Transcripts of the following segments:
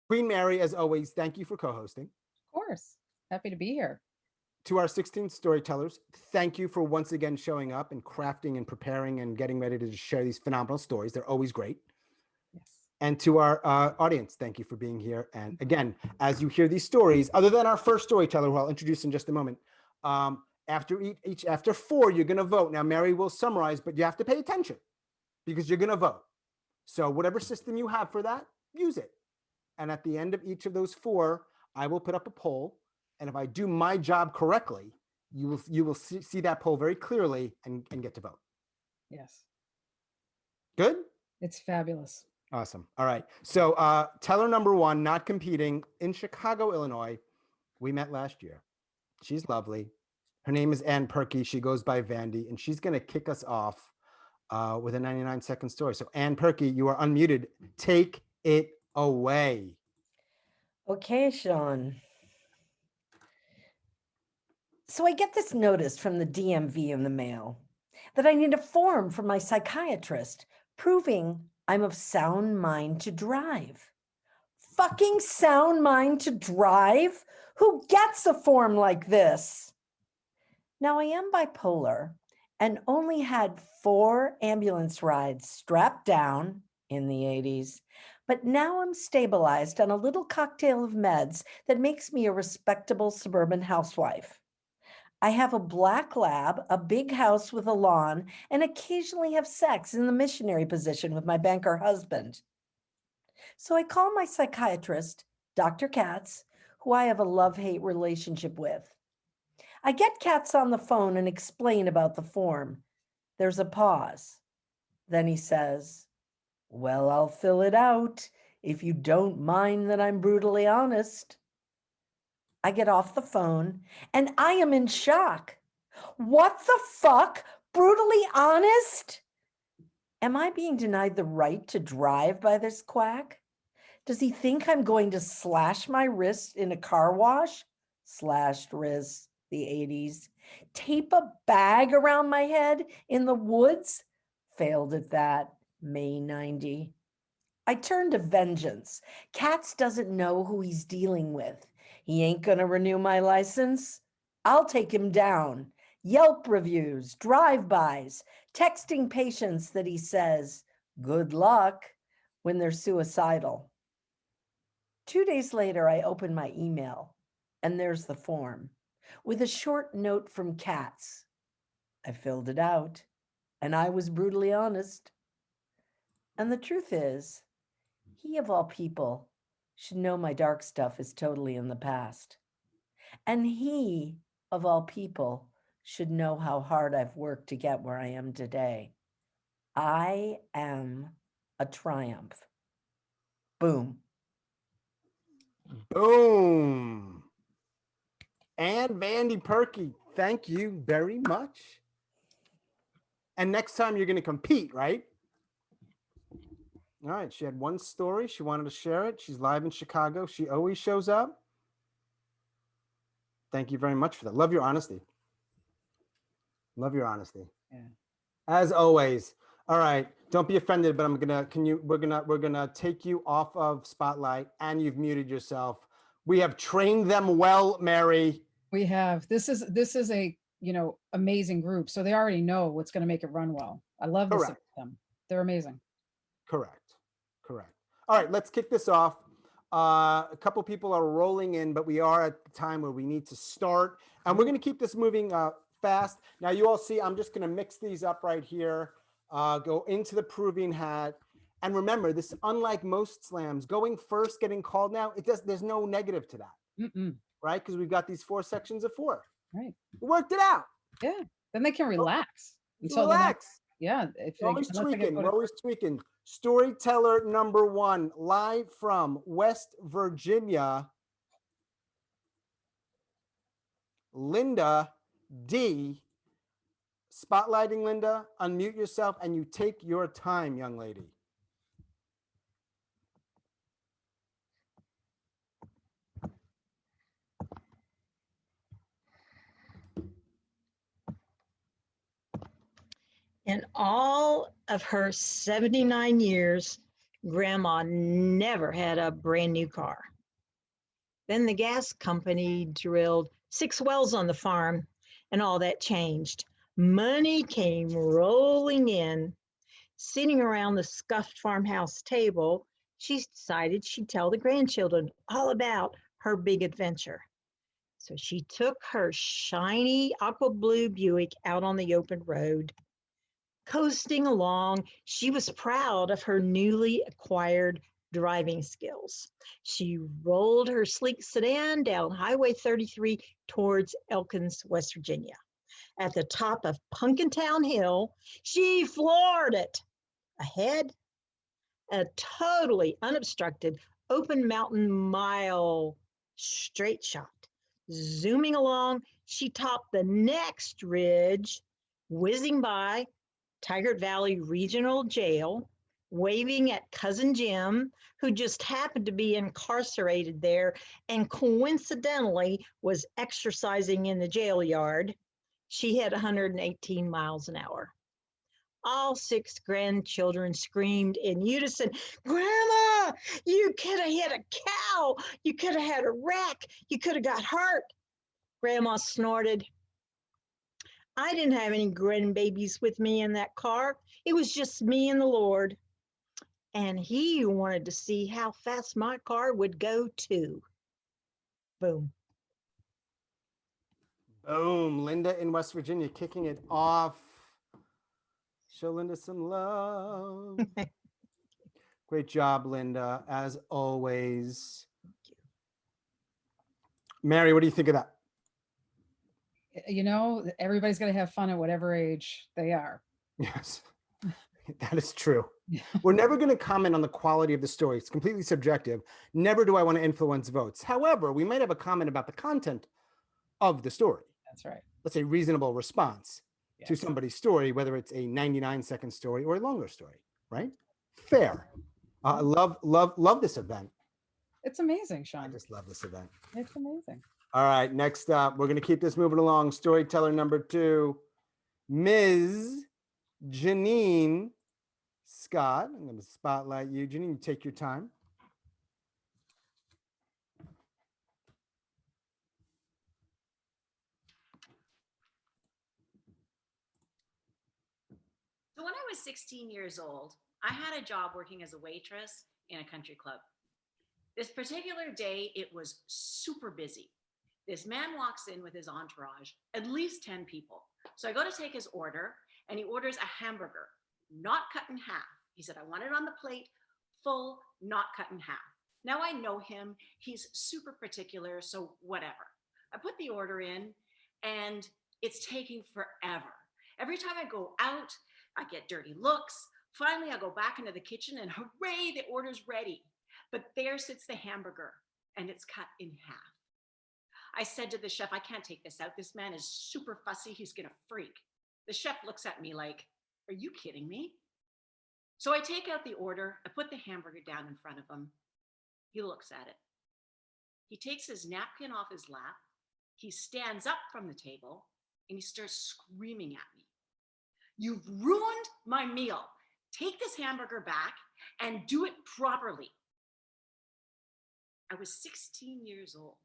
Queen Mary, as always, thank you for co-hosting. Of course. Happy to be here. To our 16 storytellers, thank you for once again showing up and crafting and preparing and getting ready to share these phenomenal stories. They're always great. Yes. And to our audience, thank you for being here. And again, as you hear these stories, other than our first storyteller, who I'll introduce in just a moment, after four, you're going to vote. Now, Mary will summarize, but you have to pay attention because you're going to vote. So whatever system you have for that, use it. And at the end of each of those four, I will put up a poll. And if I do my job correctly, you will see that poll very clearly and get to vote. Yes. Good? It's fabulous. Awesome. All right. So teller number one, not competing, in Chicago, Illinois. We met last year. She's lovely. Her name is Ann Perky. She goes by Vandy, and she's going to kick us off with a 99-second story. So Ann Perky, you are unmuted. Take it away. Okay, Sean. So I get this notice from the DMV in the mail that I need a form from my psychiatrist proving I'm of sound mind to drive. Fucking sound mind to drive? Who gets a form like this? Now I am bipolar and only had 4 ambulance rides strapped down in the 80s. But now I'm stabilized on a little cocktail of meds that makes me a respectable suburban housewife. I have a black lab, a big house with a lawn, and occasionally have sex in the missionary position with my banker husband. So I call my psychiatrist, Dr. Katz, who I have a love-hate relationship with. I get Katz on the phone and explain about the form. There's a pause. Then he says, "Well, I'll fill it out if you don't mind that I'm brutally honest." I get off the phone and I am in shock. What the fuck? Brutally honest? Am I being denied the right to drive by this quack? Does he think I'm going to slash my wrist in a car wash? Slashed wrists, the 80s. Tape a bag around my head in the woods? Failed at that, May 90. I turn to vengeance. Katz doesn't know who he's dealing with. He ain't gonna renew my license. I'll take him down. Yelp reviews, drive-bys, texting patients that he says, "Good luck," when they're suicidal. 2 days later, I open my email, and there's the form, with a short note from Katz. I filled it out, and I was brutally honest. And the truth is, he of all people should know my dark stuff is totally in the past. And he of all people should know how hard I've worked to get where I am today. I am a triumph. Boom. Boom. And Vandy Perky, thank you very much. And next time you're going to compete, right? All right. She had one story. She wanted to share it. She's live in Chicago. She always shows up. Thank you very much for that. Love your honesty. Love your honesty. Yeah. As always. All right. Don't be offended, but we're gonna take you off of Spotlight, and you've muted yourself. We have trained them well, Mary. We have. This is a, amazing group. So they already know what's going to make it run well. I love this about them. They're amazing. Correct. All right, let's kick this off. A couple people are rolling in, but we are at the time where we need to start, and we're going to keep this moving fast. Now, you all see, I'm just going to mix these up right here. Go into the proving hat, and remember, this is unlike most slams. Going first, getting called now, there's no negative to that, right? Because we've got these 4 sections of 4. Right. We worked it out. Yeah. Then they can relax. Relax. Yeah. We're always tweaking. Storyteller number 1, live from West Virginia, Linda D. Spotlighting Linda, unmute yourself and you take your time, young lady. In all of her 79 years, Grandma never had a brand new car. Then the gas company drilled 6 wells on the farm, and all that changed. Money came rolling in. Sitting around the scuffed farmhouse table, she decided she'd tell the grandchildren all about her big adventure. So she took her shiny aqua blue Buick out on the open road. Coasting along, she was proud of her newly acquired driving skills. She rolled her sleek sedan down Highway 33 towards Elkins, West Virginia. At the top of Punkintown Hill, she floored it. Ahead, a totally unobstructed open mountain mile straight shot. Zooming along, she topped the next ridge, whizzing by Tigard Valley Regional Jail, waving at Cousin Jim, who just happened to be incarcerated there and coincidentally was exercising in the jail yard. She hit 118 miles an hour. All 6 grandchildren screamed in unison, "Grandma, you could have hit a cow. You could have had a wreck. You could have got hurt." Grandma snorted, "I didn't have any grandbabies with me in that car. It was just me and the Lord. And he wanted to see how fast my car would go too." Boom. Boom. Linda in West Virginia kicking it off. Show Linda some love. Great job, Linda, as always. Mary, what do you think of that? You know, everybody's going to have fun at whatever age they are. Yes, that is true. We're never going to comment on the quality of the story. It's completely subjective. Never do I want to influence votes. However, we might have a comment about the content of the story. That's right. Let's say reasonable response to Yes. somebody's story, whether it's a 99-second story or a longer story, right? Fair. I love this event. It's amazing, I Sean. just love this event. It's amazing. All right, next up, we're going to keep this moving along. Storyteller number 2, Ms. Janine Scott. I'm going to spotlight you. Janine, you take your time. So when I was 16 years old, I had a job working as a waitress in a country club. This particular day, it was super busy. This man walks in with his entourage, at least 10 people. So I go to take his order, and he orders a hamburger, not cut in half. He said, "I want it on the plate, full, not cut in half." Now I know him. He's super particular, so whatever. I put the order in, and it's taking forever. Every time I go out, I get dirty looks. Finally, I go back into the kitchen, and hooray, the order's ready. But there sits the hamburger, and it's cut in half. I said to the chef, "I can't take this out. This man is super fussy. He's going to freak." The chef looks at me like, "Are you kidding me?" So I take out the order. I put the hamburger down in front of him. He looks at it. He takes his napkin off his lap. He stands up from the table, and he starts screaming at me. "You've ruined my meal. Take this hamburger back and do it properly." I was 16 years old.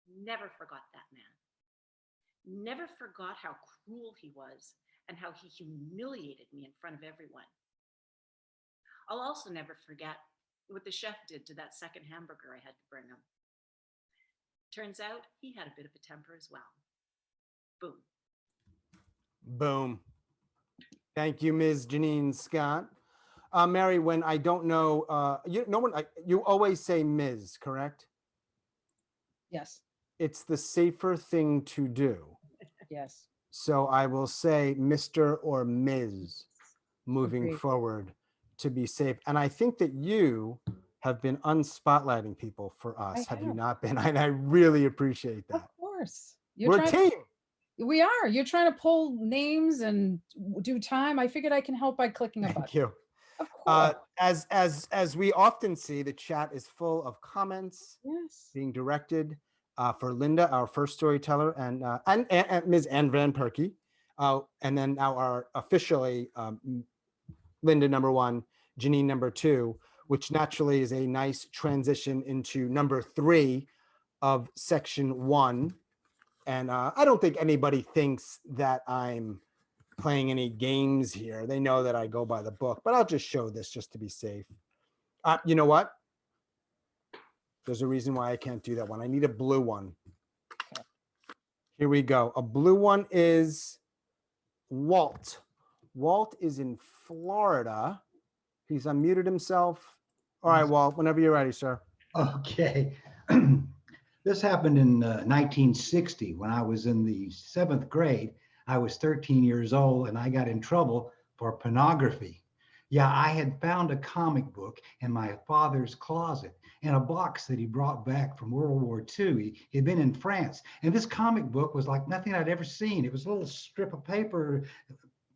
Never forgot that man. Never forgot how cruel he was and how he humiliated me in front of everyone. I'll also never forget what the chef did to that second hamburger I had to bring him. Turns out he had a bit of a temper as well. Boom. Boom. Thank you, Ms. Janine Scott. Mary, when I don't know, you always say Ms., correct? Yes. It's the safer thing to do. Yes. So I will say Mr. or Ms. moving Agreed. forward to be safe. And I think that you have been unspotlighting people for us. Have you have. not been? And I really appreciate Of that. course. We're a team. We are. You're trying to pull names and do time. I figured I can help by clicking a button. Thank you. Of course. As we often see, the chat is full of comments Yes. being directed for Linda, our first storyteller, and Ms. Ann Van Perky, and then now our officially Linda number 1, Janine number 2, which naturally is a nice transition into number 3 of section 1. And I don't think anybody thinks that I'm playing any games here. They know that I go by the book, but I'll just show this just to be safe. You know what? There's a reason why I can't do that one. I need a blue one. Here we go. A blue one is Walt. Walt is in Florida. He's unmuted himself. All right, Walt, whenever you're ready, sir. Okay. This happened in 1960 when I was in the 7th grade. I was 13 years old and I got in trouble for pornography. Yeah, I had found a comic book in my father's closet in a box that he brought back from World War II. He'd been in France, and this comic book was like nothing I'd ever seen. It was a little strip of paper,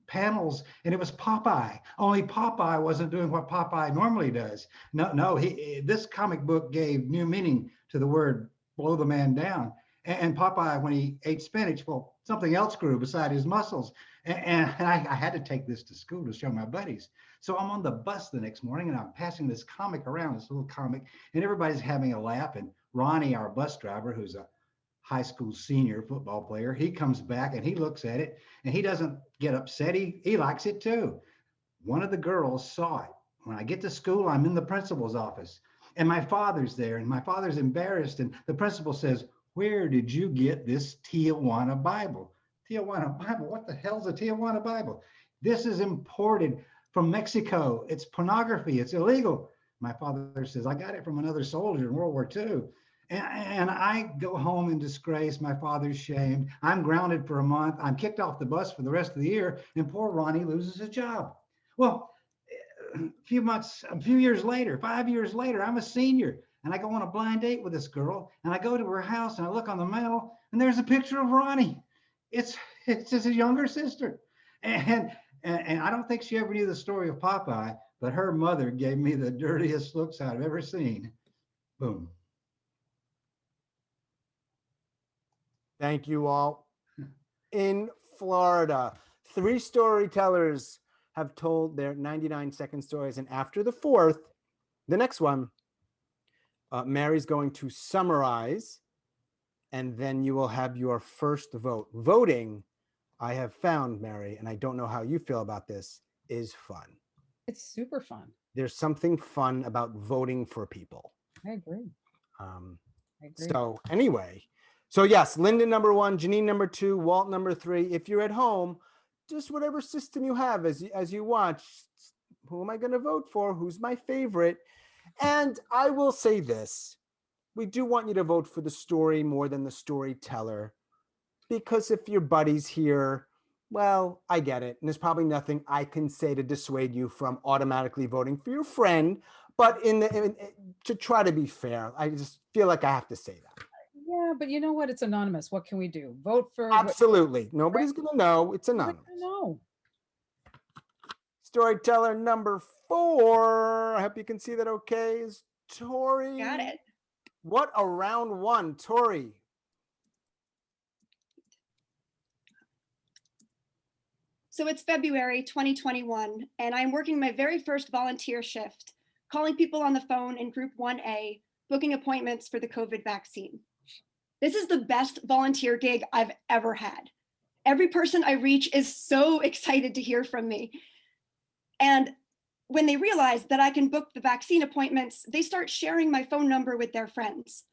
panels, and it was Popeye. Only Popeye wasn't doing what Popeye normally does. No, this comic book gave new meaning to the word blow the man down. And Popeye, when he ate spinach, well, something else grew beside his muscles. And I had to take this to school to show my buddies. So I'm on the bus the next morning and I'm passing this comic around, this little comic, and everybody's having a laugh. And Ronnie, our bus driver, who's a high school senior football player, he comes back and he looks at it and he doesn't get upset. He likes it too. One of the girls saw it. When I get to school, I'm in the principal's office and my father's there and my father's embarrassed. And the principal says, "Where did you get this Tijuana Bible?" Tijuana Bible? What the hell's a Tijuana Bible? This is imported from Mexico. It's pornography. It's illegal. My father says, "I got it from another soldier in World War II. And I go home in disgrace. My father's shamed. I'm grounded for a month. I'm kicked off the bus for the rest of the year. And poor Ronnie loses his job. Well, a few years later, 5 years later, I'm a senior. And I go on a blind date with this girl. And I go to her house and I look on the mantle and there's a picture of Ronnie. It's just his younger sister. And I don't think she ever knew the story of Popeye, but her mother gave me the dirtiest looks I've ever seen. Boom. Thank you all. In Florida, 3 storytellers have told their 99-second stories. And after the 4th, the next one, Mary's going to summarize, and then you will have your first vote. Voting, I have found, Mary, and I don't know how you feel about this, is fun. It's super fun. There's something fun about voting for people. I agree. I agree. So anyway, so yes, Lyndon number 1, Janine number 2, Walt number 3. If you're at home, just whatever system you have as you watch, who am I going to vote for? Who's my favorite? And I will say this. We do want you to vote for the story more than the storyteller, because if your buddy's here, well, I get it. And there's probably nothing I can say to dissuade you from automatically voting for your friend. But to try to be fair, I just feel like I have to say that. Yeah, but you know what? It's anonymous. What can we do? Vote for. Absolutely. Nobody's going to know. It's anonymous. No. Storyteller number 4. I hope you can see that okay. Is Tori. Got it. What a round 1, Tori. So it's February 2021, and I'm working my very first volunteer shift, calling people on the phone in Group 1A, booking appointments for the COVID vaccine. This is the best volunteer gig I've ever had. Every person I reach is so excited to hear from me. And when they realize that I can book the vaccine appointments, they start sharing my phone number with their friends.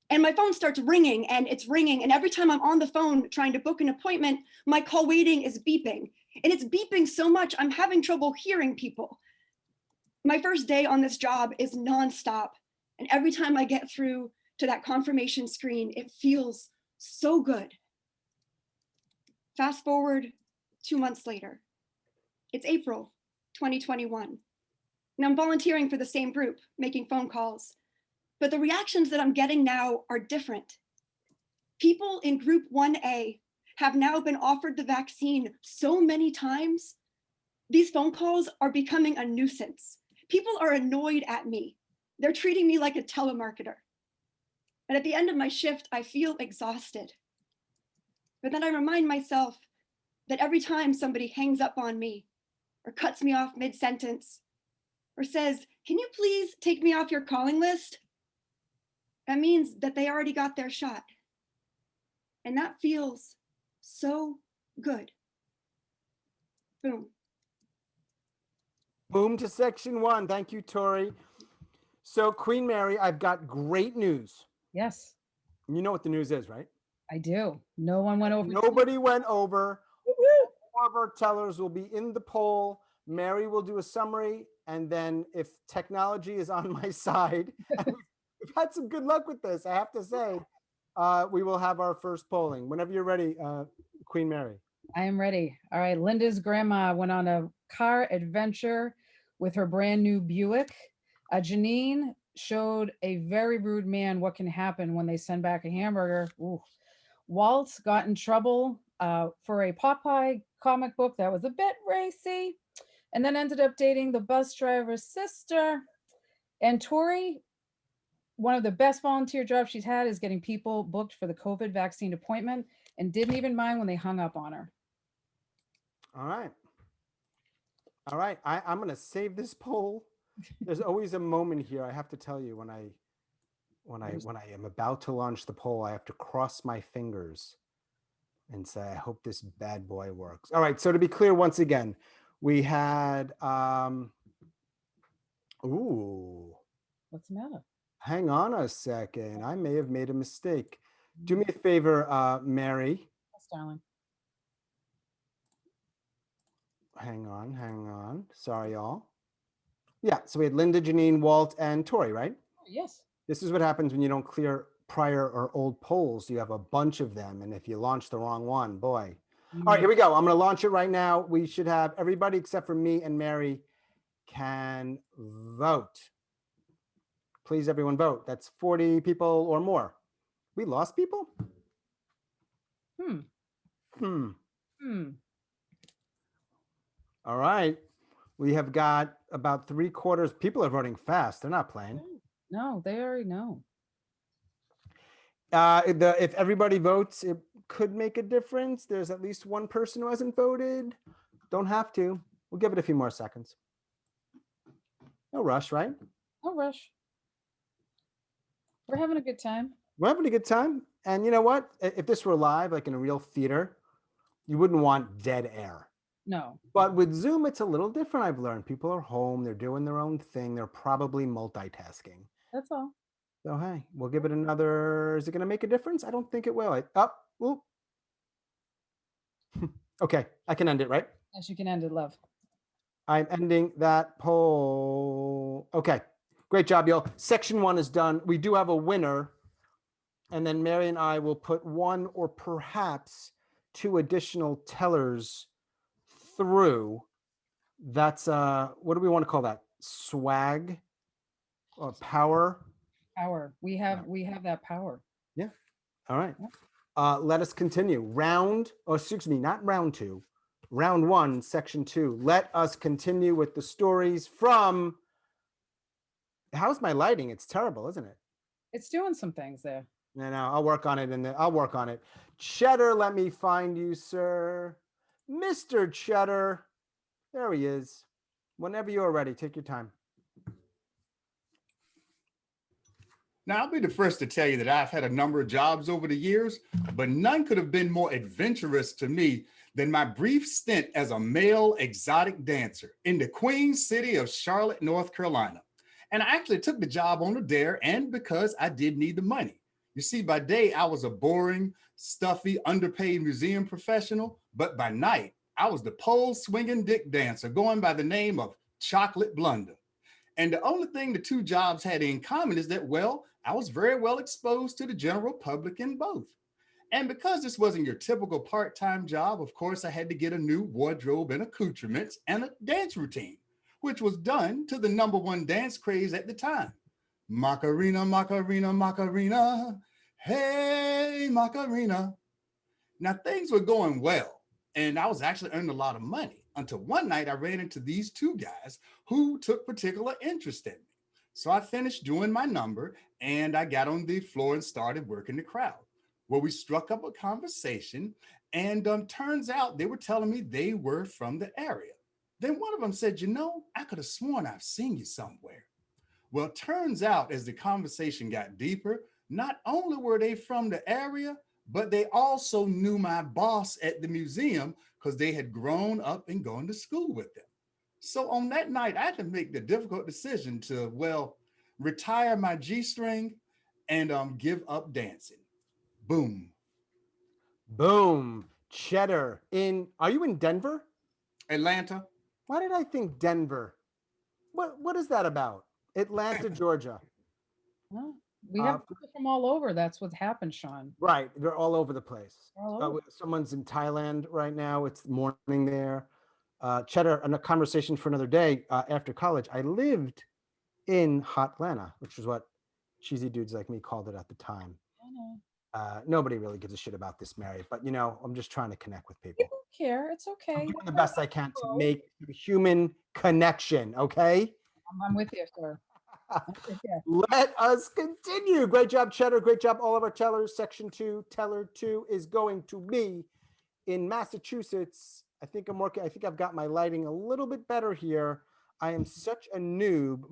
And my phone starts ringing and it's ringing. And every time I'm on the phone trying to book an appointment, my call waiting is beeping. And it's beeping so much, I'm having trouble hearing people. My first day on this job is nonstop. And every time I get through to that confirmation screen, it feels so good. Fast forward 2 months later. It's April 2021. And I'm volunteering for the same group, making phone calls. But the reactions that I'm getting now are different. People in Group 1A have now been offered the vaccine so many times. These phone calls are becoming a nuisance. People are annoyed at me. They're treating me like a telemarketer. And at the end of my shift, I feel exhausted. But then I remind myself that every time somebody hangs up on me or cuts me off mid-sentence, or says, "Can you please take me off your calling list?" that means that they already got their shot. And that feels so good. Boom. Boom to section 1. Thank you, Tori. So, Queen Mary, I've got great news. Yes, You know what the news is, right? I do. No one went over. Nobody went over. Woo-woo. Four of our tellers will be in the poll. Mary will do a summary. And then if technology is on my side, and we've had some good luck with this, I have to say, we will have our first polling. Whenever you're ready, Queen Mary. I am ready. All right. Linda's grandma went on a car adventure with her brand new Buick. Janine showed a very rude man what can happen when they send back a hamburger. Ooh. Walt got in trouble for a Popeye comic book that was a bit racy, and then ended up dating the bus driver's sister. And Tori, one of the best volunteer jobs she's had is getting people booked for the COVID vaccine appointment, and didn't even mind when they hung up on her. All right. All right. I'm going to save this poll. There's always a moment here. I have to tell you, when I am about to launch the poll, I have to cross my fingers and say, I hope this bad boy works. All right. So to be clear, once again, we had, ooh, What's the matter? hang on a second. I may have made a mistake. Do me a favor, Mary. Yes, darling. Hang on. Sorry, y'all. Yeah, so we had Linda, Janine, Walt, and Tori, right? Yes. This is what happens when you don't clear prior or old polls. You have a bunch of them, and if you launch the wrong one, boy. All right, here we go. I'm going to launch it right now. We should have everybody except for me and Mary can vote. Please, everyone vote. That's 40 people or more. We lost people? Hmm. All right. We have got about 3/4. People are voting fast. They're not playing. No, they already know. If everybody votes, it could make a difference. There's at least one person who hasn't voted. Don't have to. We'll give it a few more seconds. No rush, right? No rush. We're having a good time. We're having a good time. And you know what? If this were live, like in a real theater, you wouldn't want dead air. No. But with Zoom, it's a little different. I've learned people are home. They're doing their own thing. They're probably multitasking. That's all. So, hey, we'll give it another. Is it going to make a difference? I don't think it will. Okay, I can end it, right? Yes, you can end it, love. I'm ending that poll. Okay, great job, y'all. Section 1 is done. We do have a winner. And then Mary and I will put 1 or perhaps 2 additional tellers through. That's, what do we want to call that? Swag or power? Power. We have that power. Yeah. All right. Let us continue. Not round 2. Round 1, section 2. Let us continue with the stories from. How's my lighting? It's terrible, isn't it? It's doing some things there. No, I'll work on it. I'll work on it. Chetter, let me find you, sir. Mr. Chetter. There he is. Whenever you're ready, take your time. Now, I'll be the first to tell you that I've had a number of jobs over the years, but none could have been more adventurous to me than my brief stint as a male exotic dancer in the Queen City of Charlotte, North Carolina. And I actually took the job on a dare, and because I did need the money. You see, by day, I was a boring, stuffy, underpaid museum professional, but by night, I was the pole-swinging dick dancer going by the name of Chocolate Blunder. And the only thing the 2 jobs had in common is that, well, I was very well exposed to the general public in both. And because this wasn't your typical part-time job, of course, I had to get a new wardrobe and accoutrements and a dance routine, which was done to the #1 dance craze at the time. Macarena, Macarena, Macarena. Hey, Macarena. Now, things were going well, and I was actually earning a lot of money until one night I ran into these 2 guys who took particular interest in me. So I finished doing my number, and I got on the floor and started working the crowd. Well, we struck up a conversation, and turns out they were telling me they were from the area. Then one of them said, you know, I could have sworn I've seen you somewhere. Well, it turns out as the conversation got deeper, not only were they from the area, but they also knew my boss at the museum because they had grown up and gone to school with them. So on that night, I had to make the difficult decision to, well, retire my G-string and give up dancing. Boom. Boom. Chetter are you in Denver? Atlanta. Why did I think Denver? What is that about? Atlanta, Georgia. Well, we have people from all over. That's what happened, Sean. Right. They're all over the place. All over. Someone's in Thailand right now. It's morning there. Chetter, and a conversation for another day. After college, I lived in Hotlanta, which is what cheesy dudes like me called it at the time. Nobody really gives a shit about this, Mary, but you know, I'm just trying to connect with people. People care. It's okay. I'm doing the best I can to make a human connection. Okay. I'm with you, sir. Let us continue. Great job, Chetter. Great job, all of our tellers. Section 2, teller 2 is going to be in Massachusetts. I think I've got my lighting a little bit better here. I am such a noob.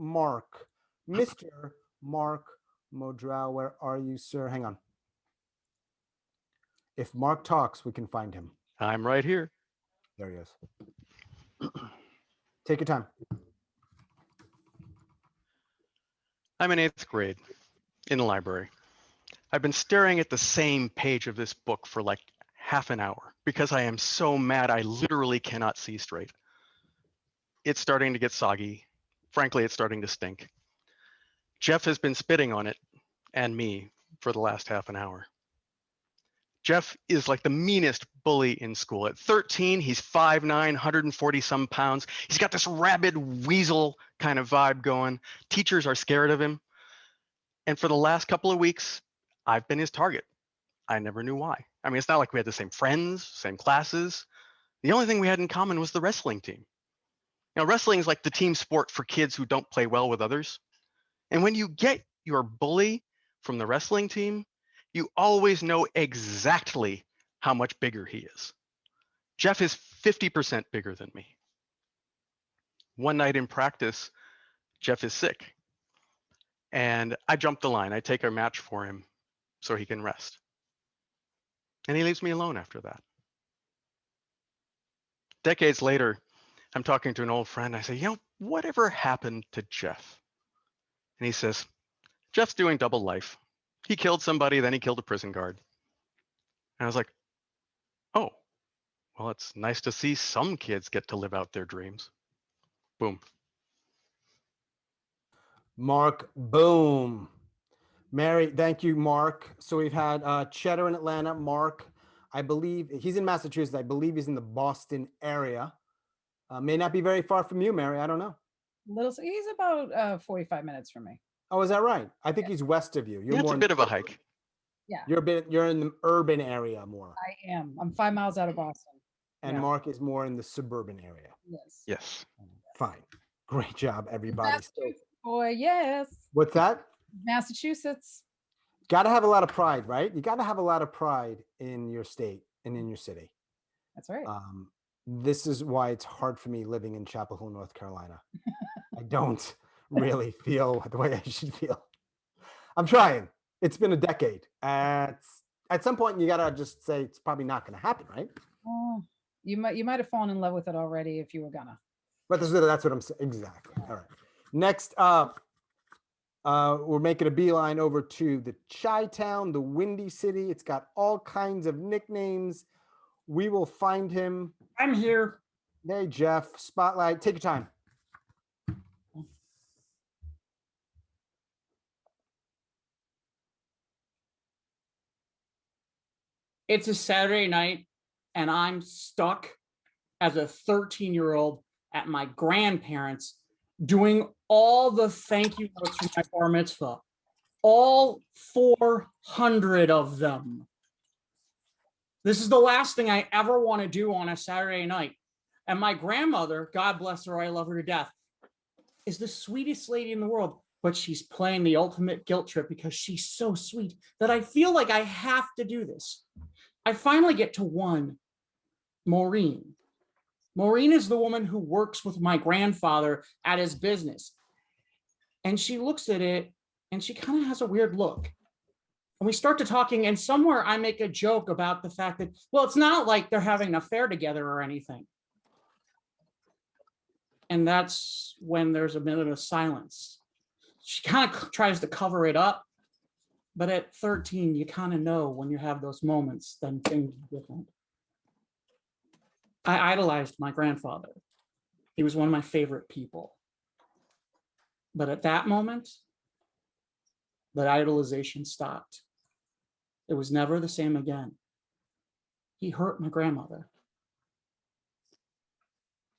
Mr. Mark Modrall, where are you, sir? Hang on. If Mark talks, we can find him. I'm right here. There he is. Take your time. I'm in 8th grade in the library. I've been staring at the same page of this book for like half an hour because I am so mad I literally cannot see straight. It's starting to get soggy. Frankly, it's starting to stink. Jeff has been spitting on it and me for the last half an hour. Jeff is like the meanest bully in school. At 13, he's 5'9", 140 some pounds. He's got this rabid weasel kind of vibe going. Teachers are scared of him. And for the last couple of weeks, I've been his target. I never knew why. I mean, it's not like we had the same friends, same classes. The only thing we had in common was the wrestling team. Now, wrestling is like the team sport for kids who don't play well with others. And when you get your bully from the wrestling team, you always know exactly how much bigger he is. Jeff is 50% bigger than me. One night in practice, Jeff is sick. And I jump the line. I take a match for him so he can rest. And he leaves me alone after that. Decades later, I'm talking to an old friend. I say, you know, whatever happened to Jeff? And he says, Jeff's doing double life. He killed somebody, then he killed a prison guard. And I was like, oh, well, it's nice to see some kids get to live out their dreams. Boom. Mark, boom. Mary, thank you, Mark. So we've had Chetter in Atlanta. Mark, I believe he's in Massachusetts. I believe he's in the Boston area. May not be very far from you, Mary. I don't know. He's about 45 minutes from me. Oh, is that right? I think he's west of you. You're Yeah, it's more a bit of a hike. Yeah. You're in the urban area more. I am. I'm 5 miles out of Boston. And Mark is more in the suburban area. Yes. Yes. Fine. Great job, everybody. Massachusetts, boy, yes. What's that? Massachusetts. Got to have a lot of pride, right? You got to have a lot of pride in your state and in your city. That's right. This is why it's hard for me living in Chapel Hill, North Carolina. I don't really feel the way I should feel. I'm trying. It's been a decade. At some point, you got to just say it's probably not going to happen, right? You might have fallen in love with it already if you were gonna. But that's what I'm saying. Exactly. All right. Next up, we're making a beeline over to the Chi-Town, the Windy City. It's got all kinds of nicknames. We will find him. I'm here. Hey, Jeff. Spotlight. Take your time. It's a Saturday night, and I'm stuck as a 13-year-old at my grandparents' doing all the thank you notes for my bar mitzvah. All 400 of them. This is the last thing I ever want to do on a Saturday night. And my grandmother, God bless her, I love her to death, is the sweetest lady in the world, but she's playing the ultimate guilt trip because she's so sweet that I feel like I have to do this. I finally get to one, Maureen. Maureen is the woman who works with my grandfather at his business. And she looks at it and she kind of has a weird look. And we start to talking, and somewhere I make a joke about the fact that, well, it's not like they're having an affair together or anything. And that's when there's a minute of silence. She kind of tries to cover it up. But at 13, you kind of know when you have those moments, then things are different. I idolized my grandfather. He was one of my favorite people. But at that moment, the idolization stopped. It was never the same again. He hurt my grandmother.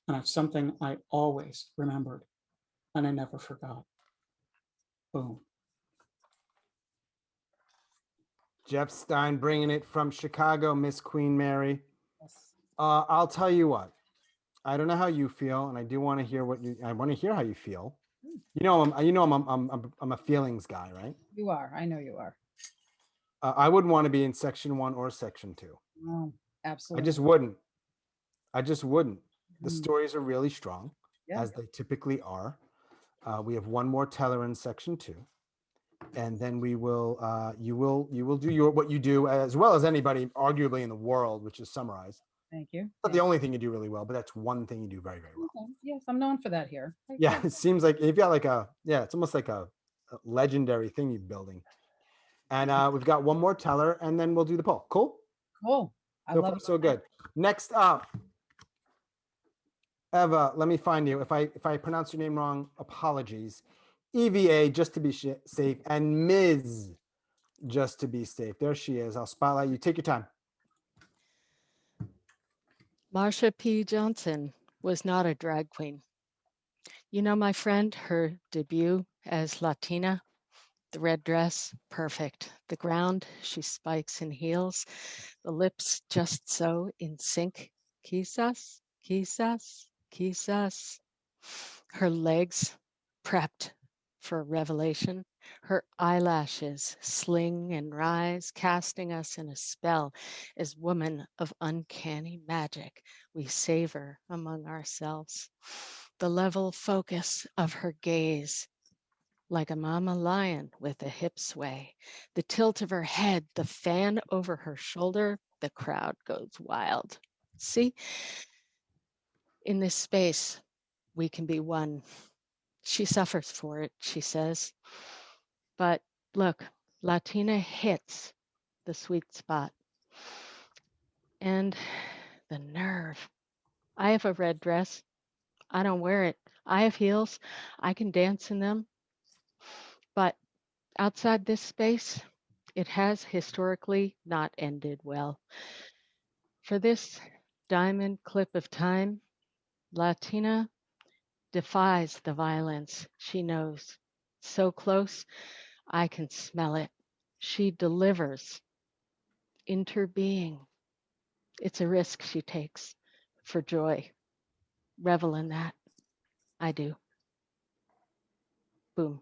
And it's something I always remembered and I never forgot. Boom. Jeff Stein bringing it from Chicago, Miss Queen Mary. I'll tell you what. I don't know how you feel, and I do want to hear I want to hear how you feel. You know, I'm a feelings guy, right? You are. I know you are. I wouldn't want to be in section 1 or section 2. No, absolutely. I just wouldn't. The stories are really strong, Yeah. as they typically are. We have one more teller in section 2. And then we will, you will do what you do as well as anybody arguably in the world, which is summarize. Thank you. Not the only thing you do really well, but that's one thing you do very, very well. Okay. Yes, I'm known for that here. Yeah, it seems like you've got like it's almost like a legendary thing you're building. And we've got one more teller, and then we'll do the poll. Cool? Cool. I So love far, it. so good. Next up, Eva, let me find you. If I pronounce your name wrong, apologies. EVA, just to be safe, and Ms. just to be safe. There she is. I'll spotlight you. Take your time. Marsha P. Johnson was not a drag queen. You know, my friend, her debut as Latina, the red dress, perfect. The ground, she spikes in heels, the lips just so in sync. Quizás, quizás, quizás. Her legs prepped for revelation. Her eyelashes sling and rise, casting us in a spell as woman of uncanny magic. We savor among ourselves. The level focus of her gaze, like a mama lion with a hip sway. The tilt of her head, the fan over her shoulder, the crowd goes wild. See, in this space, we can be one. She suffers for it, she says. But look, Latina hits the sweet spot. And the nerve. I have a red dress. I don't wear it. I have heels. I can dance in them. But outside this space, it has historically not ended well. For this diamond clip of time, Latina defies the violence she knows. So close, I can smell it. She delivers interbeing. It's a risk she takes for joy. Revel in that. I do. Boom.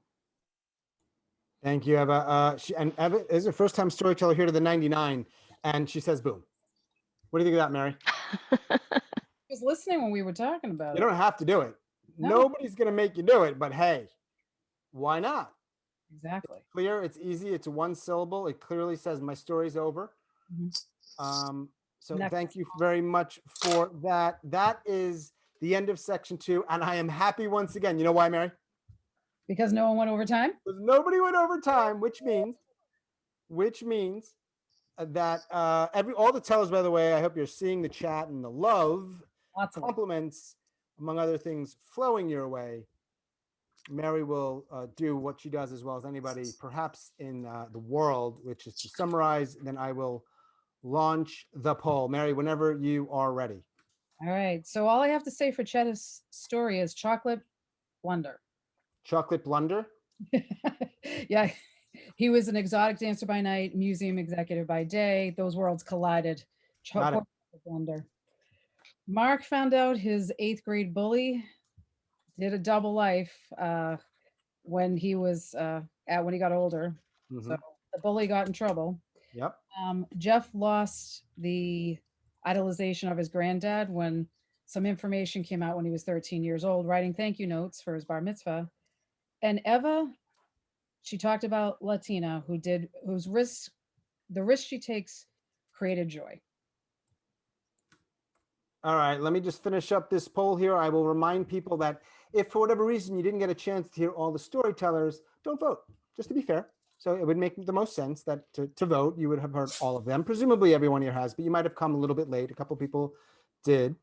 Thank you, Eva. Eva is her first time storyteller here to the 99, and she says, boom. What do you think of that, Mary? I was listening when we were talking about You it. don't have to do it. No. Nobody's going to make you do it, but hey, why not? Exactly. Clear, it's easy, it's one syllable. It clearly says my story's over. So Next. thank you very much for that. That is the end of section 2, and I am happy once again. You know why, Mary? Because no one went overtime? Because nobody went overtime, which means that all the tellers, by the way, I hope you're seeing the chat and the love, Lots of compliments, among other things, flowing your way. Mary will do what she does as well as anybody, perhaps in the world, which is to summarize. Then I will launch the poll. Mary, whenever you are ready. All right. So all I have to say for Chetter's story is chocolate blunder. Chocolate blunder? Yeah. He was an exotic dancer by night, museum executive by day. Those worlds collided. Chocolate blunder. Mark found out his 8th grade bully did a double life when he was when he got older. So the bully got in trouble. Yep. Jeff lost the idolization of his granddad when Some information came out when he was 13 years old, writing thank you notes for his bar mitzvah. And Eva, she talked about Latina the risk she takes created joy. All right, let me just finish up this poll here. I will remind people that if for whatever reason you didn't get a chance to hear all the storytellers, don't vote, just to be fair. So it would make the most sense that to vote, you would have heard all of them. Presumably everyone here has, but you might have come a little bit late. A couple people did.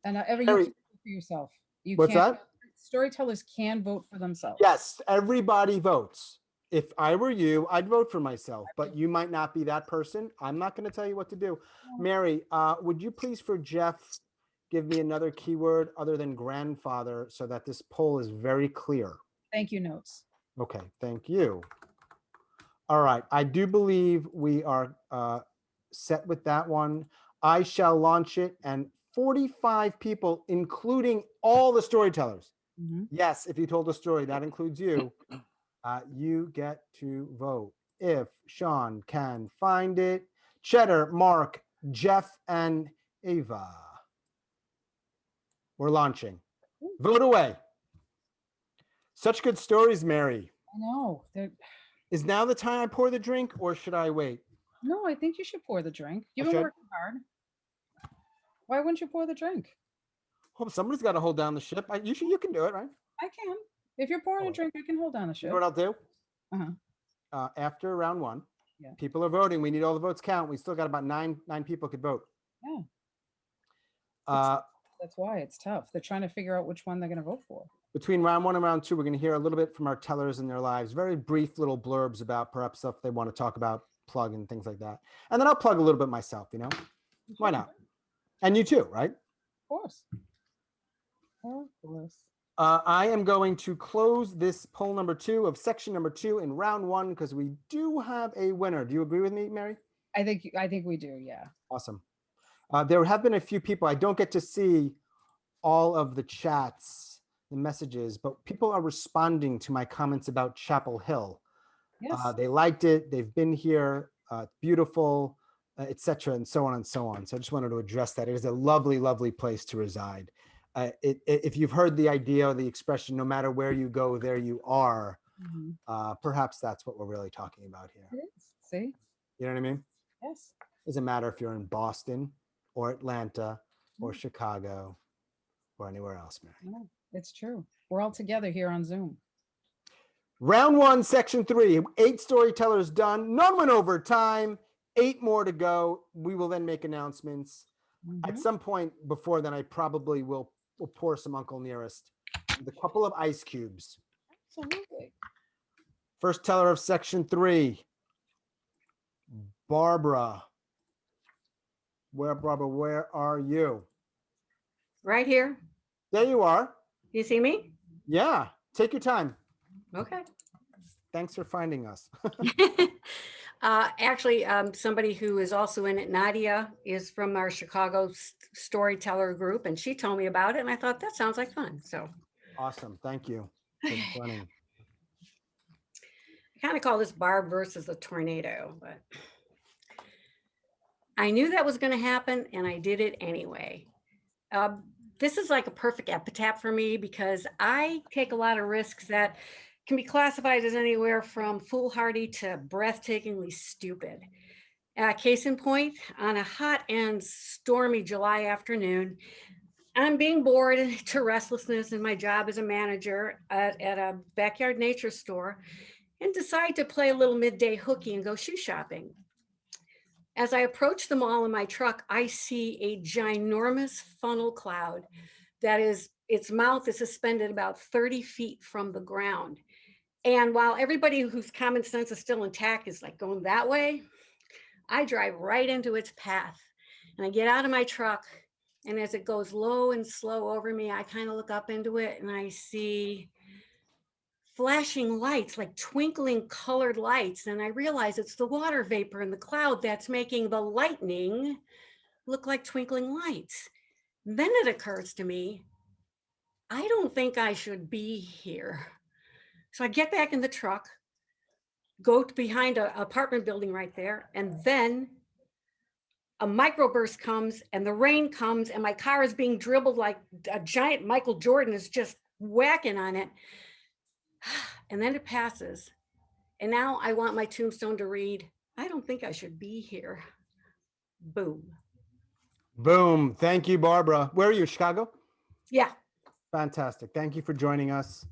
And you can vote for yourself. What's that? Storytellers can vote for themselves. Yes, everybody votes. If I were you, I'd vote for myself, but you might not be that person. I'm not going to tell you what to do. Mary, would you please for Jeff give me another keyword other than grandfather so that this poll is very clear? Thank you notes. Okay, thank you. All right, I do believe we are set with that one. I shall launch it, and 45 people, including all the storytellers. Yes, if you told a story, that includes you. You get to vote. If Sean can find it. Chetter, Mark, Jeff, and Ava. We're launching. Vote away. Such good stories, Mary. I know. Is now the time I pour the drink, or should I wait? No, I think you should pour the drink. You've been working hard. Why wouldn't you pour the drink? Well, somebody's got to hold down the ship. You can do it, right? I can. If you're pouring a drink, I can hold down the ship. You know what I'll do? After round one, people are voting. We need all the votes count. We still got about nine people could vote. Yeah. That's why it's tough. They're trying to figure out which one they're going to vote for. Between round one and round two, we're going to hear a little bit from our tellers in their lives, very brief little blurbs about perhaps stuff they want to talk about, plug and things like that. And then I'll plug a little bit myself, Why not? And you too, right? Of course. Of course. I am going to close this poll number 2 of section number 2 in round 1 because we do have a winner. Do you agree with me, Mary? I think we do, yeah. Awesome. There have been a few people. I don't get to see all of the chats, the messages, but people are responding to my comments about Chapel Hill. Yes. They liked it. They've been here. Beautiful, etc., and so on and so on. So I just wanted to address that. It is a lovely, lovely place to reside. If you've heard the idea or the expression, no matter where you go, there you are, perhaps that's what we're really talking about here. It is. See? You know what I mean? Yes. Doesn't matter if you're in Boston or Atlanta or Chicago or anywhere else, Mary. No, it's true. We're all together here on Zoom. Round 1, section 3, 8 storytellers done. None went over time. 8 more to go. We will then make announcements. At some point before then, I probably will pour some Uncle Nearest with a couple of ice cubes. Absolutely. First teller of section 3, Barbara. Barbara, where are you? Right here. There you are. You see me? Yeah. Take your time. Okay. Thanks for finding us. Actually, somebody who is also in it, Nadia, is from our Chicago storyteller group, and she told me about it, and I thought that sounds like fun. So awesome. Thank you for running. I kind of call this Barb versus the tornado, but I knew that was going to happen, and I did it anyway. This is like a perfect epitaph for me because I take a lot of risks that can be classified as anywhere from foolhardy to breathtakingly stupid. Case in point, on a hot and stormy July afternoon, I'm being bored to restlessness in my job as a manager at a backyard nature store and decide to play a little midday hooky and go shoe shopping. As I approach the mall in my truck, I see a ginormous funnel cloud that is, its mouth is suspended about 30 feet from the ground. And while everybody whose common sense is still intact is like going that way, I drive right into its path. And I get out of my truck, and as it goes low and slow over me, I kind of look up into it and I see flashing lights, like twinkling colored lights. And I realize it's the water vapor in the cloud that's making the lightning look like twinkling lights. Then it occurs to me, I don't think I should be here. So I get back in the truck, go to behind an apartment building right there, and then a microburst comes and the rain comes and my car is being dribbled like a giant Michael Jordan is just whacking on it. And then it passes. And now I want my tombstone to read, I don't think I should be here. Boom. Boom. Thank you, Barbara. Where are you, Chicago? Yeah. Fantastic. Thank you for joining us.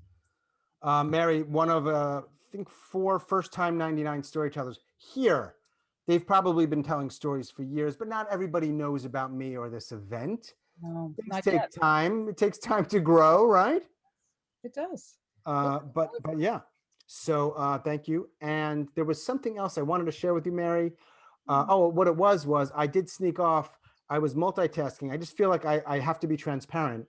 Mary, one of, I think, 4 first-time 99 storytellers here. They've probably been telling stories for years, but not everybody knows about me or this event. No, Things not take yet. time. It takes time to grow, right? It does. But yeah. So thank you. And there was something else I wanted to share with you, Mary. What it was I did sneak off. I was multitasking. I just feel like I have to be transparent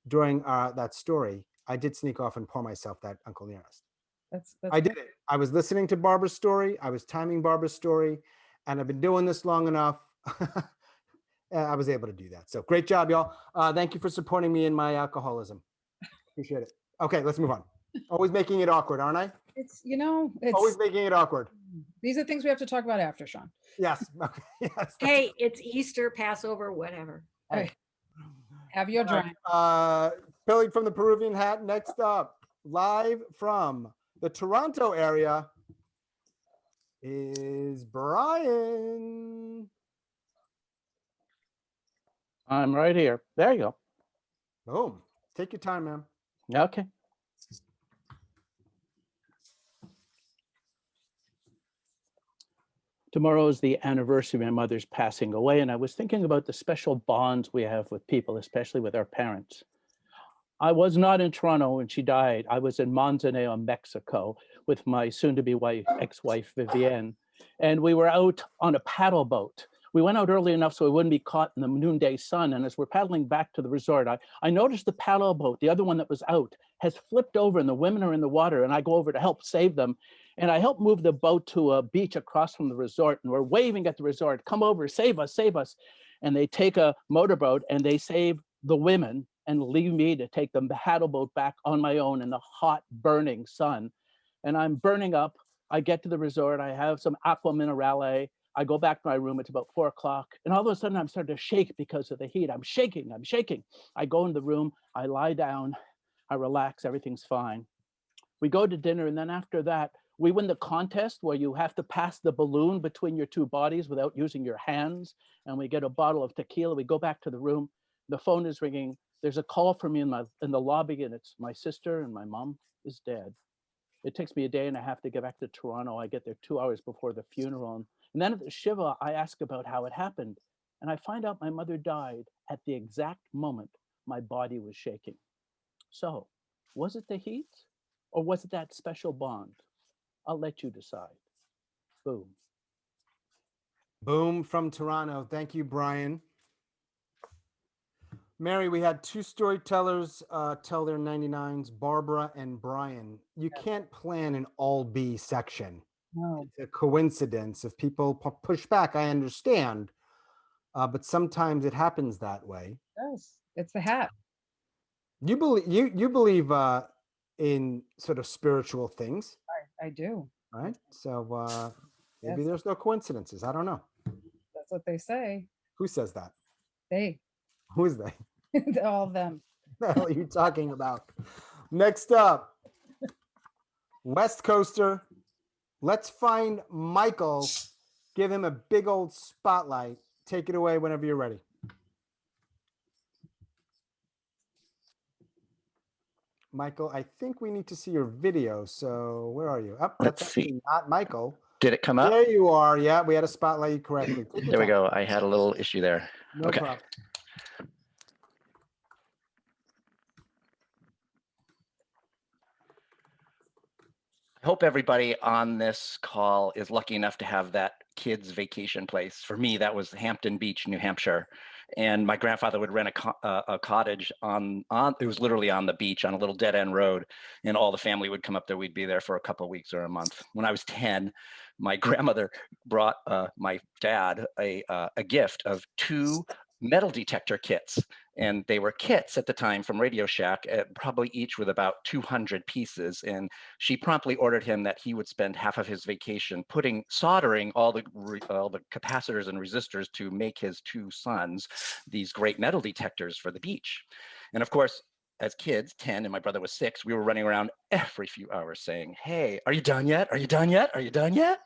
during that story. I did sneak off and pour myself that Uncle Nearest. I did it. I was listening to Barbara's story. I was timing Barbara's story, and I've been doing this long enough. I was able to do that. So great job, y'all. Thank you for supporting me in my alcoholism. Appreciate it. Okay, let's move on. Always making it awkward, aren't I? It's, you know, it's Always making it awkward. These are things we have to talk about after, Sean. Yes. Okay. Yes. Hey, it's Easter, Passover, whatever. Hey, have your drink. Billy from the Peruvian Hat. Next up, live from the Toronto area is Brian. I'm right here. There you go. Boom. Take your time, man. Okay. Tomorrow is the anniversary of my mother's passing away, and I was thinking about the special bonds we have with people, especially with our parents. I was not in Toronto when she died. I was in Manzanillo, Mexico, with my soon-to-be ex-wife, Vivienne, and we were out on a paddle boat. We went out early enough so we wouldn't be caught in the noonday sun, and as we're paddling back to the resort, I noticed the paddle boat, the other one that was out, has flipped over and the women are in the water, and I go over to help save them. And I helped move the boat to a beach across from the resort, and we're waving at the resort, come over, save us, save us. And they take a motorboat and they save the women and leave me to take the paddle boat back on my own in the hot, burning sun. And I'm burning up. I get to the resort, I have some aqua minerale. I go back to my room, it's about 4 o'clock. And all of a sudden I'm starting to shake because of the heat. I'm shaking. I go in the room, I lie down, I relax, everything's fine. We go to dinner, and then after that, we win the contest where you have to pass the balloon between your two bodies without using your hands. And we get a bottle of tequila. We go back to the room. The phone is ringing. There's a call for me in the lobby, and it's my sister, and my mom is dead. It takes me a day and a half to get back to Toronto. I get there 2 hours before the funeral. And then at the Shiva, I ask about how it happened. And I find out my mother died at the exact moment my body was shaking. So was it the heat, or was it that special bond? I'll let you decide. Boom. Boom from Toronto. Thank you, Brian. Mary, we had 2 storytellers tell their 99s, Barbara and Brian. You can't plan an all B section. No. It's a coincidence. If people push back, I understand. But sometimes it happens that way. Yes, it's the hat. You believe in sort of spiritual things. I do. Right. So maybe Yes. there's no coincidences. I don't know. That's what they say. Who says that? They. Who is they? All of them. What the hell are you talking about? Next up, West Coaster. Let's find Michael. Give him a big old spotlight. Take it away whenever you're ready. Michael, I think we need to see your video. So where are you? Oh, Let's that's see. actually not Michael. Did it come up? There you are. Yeah, we had to spotlight you correctly. Take your There we time. go. I had a little issue there. No Okay. problem. I hope everybody on this call is lucky enough to have that kids' vacation place. For me, that was Hampton Beach, New Hampshire. And my grandfather would rent a cottage on it was literally on the beach on a little dead end road. And all the family would come up there. We'd be there for a couple of weeks or a month. When I was 10, my grandmother brought my dad a gift of 2 metal detector kits. And they were kits at the time from Radio Shack, probably each with about 200 pieces. And she promptly ordered him that he would spend half of his vacation soldering all the capacitors and resistors to make his 2 sons these great metal detectors for the beach. And of course, as kids, 10, and my brother was 6, we were running around every few hours saying, "Hey, are you done yet? Are you done yet? Are you done yet?"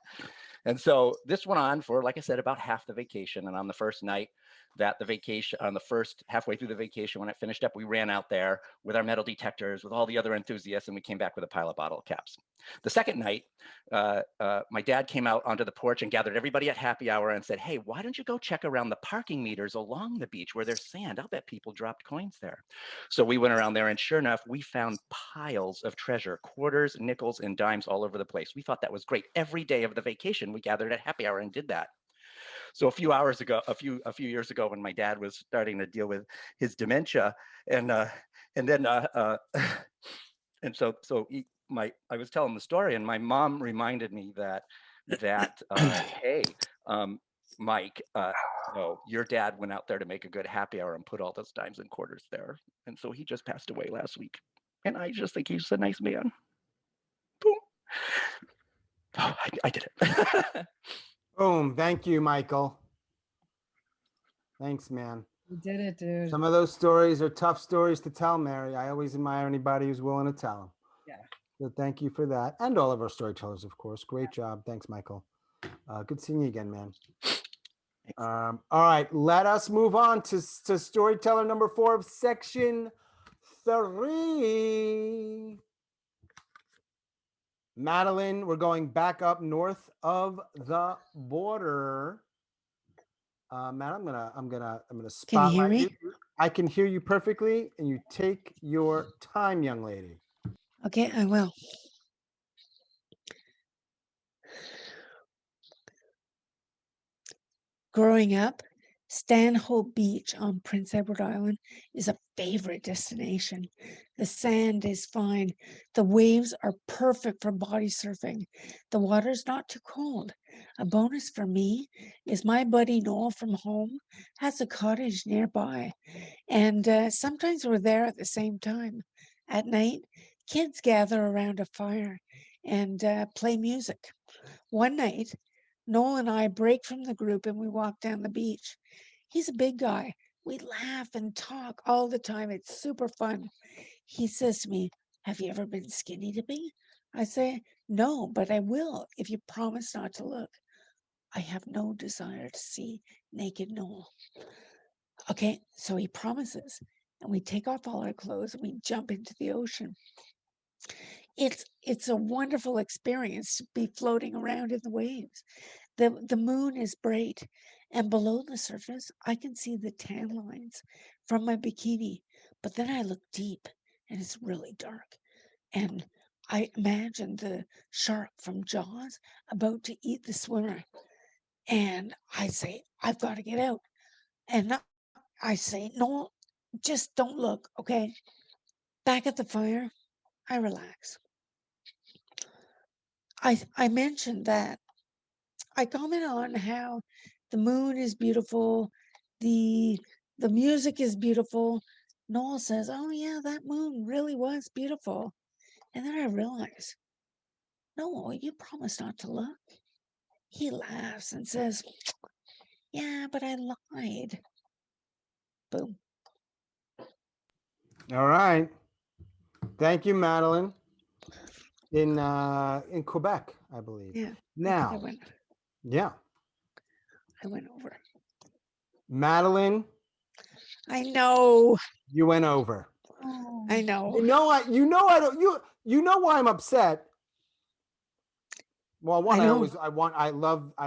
And so this went on for, like I said, about half the vacation. And on the first night that the vacation, on the first halfway through the vacation, when it finished up, we ran out there with our metal detectors, with all the other enthusiasts, and we came back with a pile of bottle caps. The second night, my dad came out onto the porch and gathered everybody at happy hour and said, "Hey, why don't you go check around the parking meters along the beach where there's sand? I'll bet people dropped coins there." So we went around there, and sure enough, we found piles of treasure, quarters, nickels, and dimes all over the place. We thought that was great. Every day of the vacation, we gathered at happy hour and did that. So a few years ago, when my dad was starting to deal with his dementia, and I was telling the story, and my mom reminded me that hey, Mike, no, your dad went out there to make a good happy hour and put all those dimes and quarters there, and so he just passed away last week, and I just think he's a nice man. Boom. Oh, I did it. Boom. Thank you, Michael. Thanks, man. You did it, dude. Some of those stories are tough stories to tell, Mary. I always admire anybody who's willing to tell them. Yeah. So thank you for that. And all of our storytellers, of course. Great job. Thanks, Michael. Good seeing you again, man. All right, let us move on to storyteller number 4 of section 3. Madeline, we're going back up north of the border. Matt, I'm gonna spotlight you. I can hear you perfectly, and you take your time, young lady. Okay, I will. Growing up, Stanhope Beach on Prince Edward Island is a favorite destination. The sand is fine. The waves are perfect for body surfing. The water's not too cold. A bonus for me is my buddy Noel from home has a cottage nearby. And sometimes we're there at the same time. At night, kids gather around a fire and play music. One night, Noel and I break from the group and we walk down the beach. He's a big guy. We laugh and talk all the time. It's super fun. He says to me, "Have you ever been skinny dipping?" I say, "No, but I will if you promise not to look." I have no desire to see naked Noel. Okay, so he promises, and we take off all our clothes and we jump into the ocean. It's a wonderful experience to be floating around in the waves. The moon is bright, and below the surface, I can see the tan lines from my bikini. But then I look deep, and it's really dark. And I imagine the shark from Jaws about to eat the swimmer. And I say, "I've got to get out." And I say, "No, just don't look, okay?" Back at the fire, I relax. I mentioned that I comment on how the moon is beautiful, the music is beautiful. Noel says, "Oh yeah, that moon really was beautiful." And then I realize, "No, you promised not to look." He laughs and says, "Yeah, but I lied." Boom. All right. Thank you, Madeline. In Quebec, I believe. Yeah. Now, I went over. Madeline, I know. you went over. I know. I don't. You know why I'm upset. Well, one, I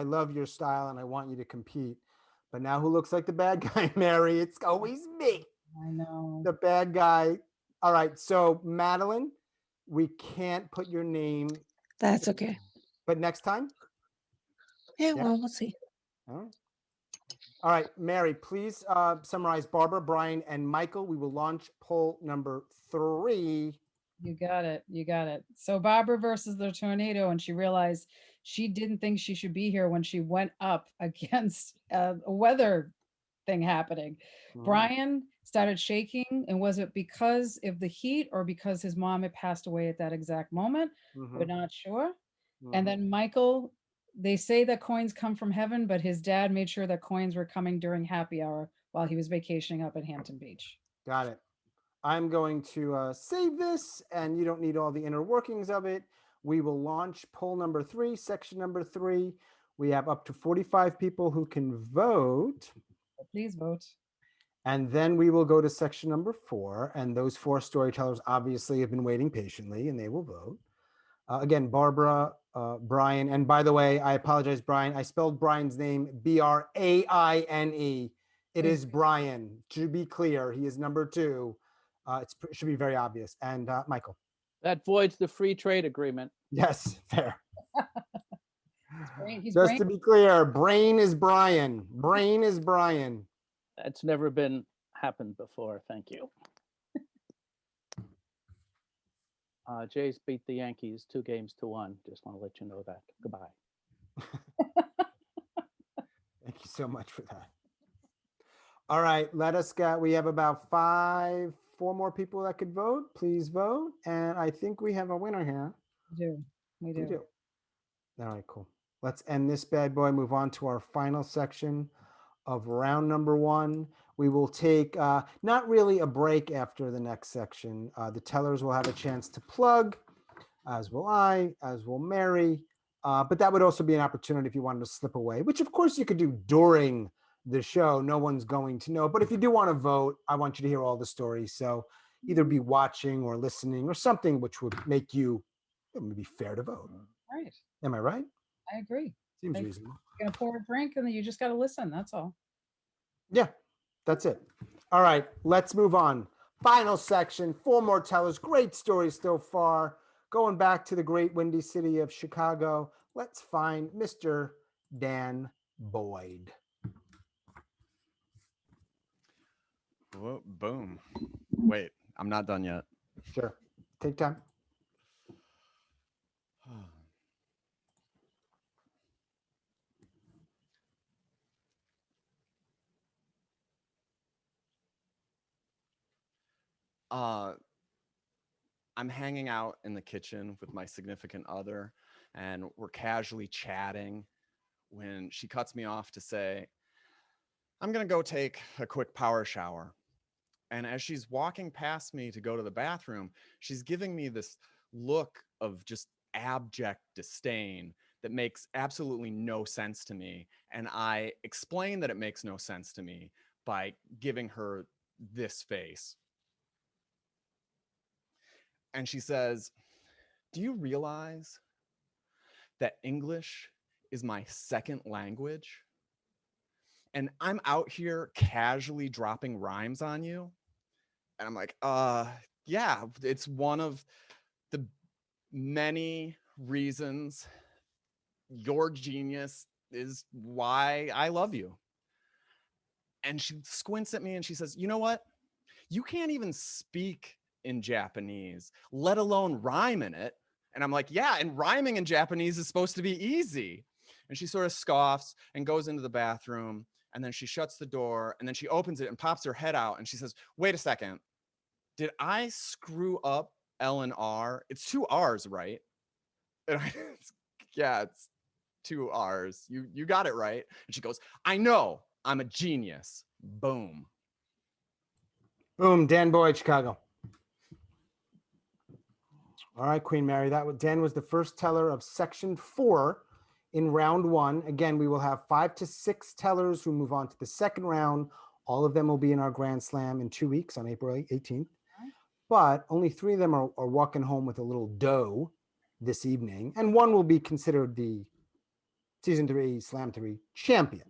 love your style, and I want you to compete. But now, who looks like the bad guy, Mary? It's always me. I know. The bad guy. All right, so Madeline, we can't put your name. That's okay. But next time? Yeah, well, we'll see. All right, Mary, please summarize Barbara, Brian, and Michael. We will launch poll number 3. You got it. You got it. So Barbara versus the tornado, and she realized she didn't think she should be here when she went up against a weather thing happening. Mhm. Brian started shaking, and was it because of the heat or because his mom had passed away at that exact moment? We're Mhm. not sure. Mhm. And then Michael, they say that coins come from heaven, but his dad made sure that coins were coming during happy hour while he was vacationing up at Hampton Beach. Got it. I'm going to save this, and you don't need all the inner workings of it. We will launch poll number 3, section number 3. We have up to 45 people who can vote. So please vote. And then we will go to section number 4. And those 4 storytellers obviously have been waiting patiently, and they will vote. Again, Barbara, Brian. And by the way, I apologize, Brian. I spelled Brian's name Braine. It is Brian. To be clear, he is number 2. It should be very obvious. And Michael. That voids the free trade agreement. Yes, fair. He's Just to be clear, Brain is Brian. Brain is Brian. That's never been happened before. Thank you. Jays beat the Yankees 2-1. Just want to let you know that. Goodbye. Thank you so much for that. All right, let us get, we have about 4 more people that could vote. Please vote. And I think we have a winner here. We do. All right, cool. Let's end this bad boy, move on to our final section of round number 1. We will take not really a break after the next section. The tellers will have a chance to plug, as will I, as will Mary. But that would also be an opportunity if you wanted to slip away, which of course you could do during the show. No one's going to know. But if you do want to vote, I want you to hear all the stories. So either be watching or listening or something which would make you, it would be fair to vote. Right. Am I right? I agree. Seems reasonable. You're going to pour a drink and then you just got to listen. That's all. Yeah, that's it. All right, let's move on. Final section, 4 more tellers. Great stories so far. Going back to the great windy city of Chicago, let's find Mr. Dan Boyd. Whoa, boom. Wait, I'm not done yet. Sure. Take time. I'm hanging out in the kitchen with my significant other, and we're casually chatting when she cuts me off to say, I'm gonna go take a quick power shower. And as she's walking past me to go to the bathroom, she's giving me this look of just abject disdain that makes absolutely no sense to me. And I explain that it makes no sense to me by giving her this face. And she says, do you realize that English is my second language? And I'm out here casually dropping rhymes on you. And I'm like, yeah, it's one of the many reasons your genius is why I love you. And she squints at me and she says, you know what? You can't even speak in Japanese, let alone rhyme in it. And I'm like, yeah, and rhyming in Japanese is supposed to be easy. And she sort of scoffs and goes into the bathroom, and then she shuts the door, and then she opens it and pops her head out, and she says, wait a second, did I screw up L and R? It's 2 R's, right? And yeah, it's 2 R's. You got it right. And she goes, I know, I'm a genius. Boom. Boom, Dan Boyd, Chicago. All right, Queen Mary. Dan was the first teller of section 4 in round 1. Again, we will have 5 to 6 tellers who move on to the second round. All of them will be in our Grand Slam in 2 weeks on April 18th. But only 3 of them are walking home with a little dough this evening. And 1 will be considered the season 3 Slam 3 champion.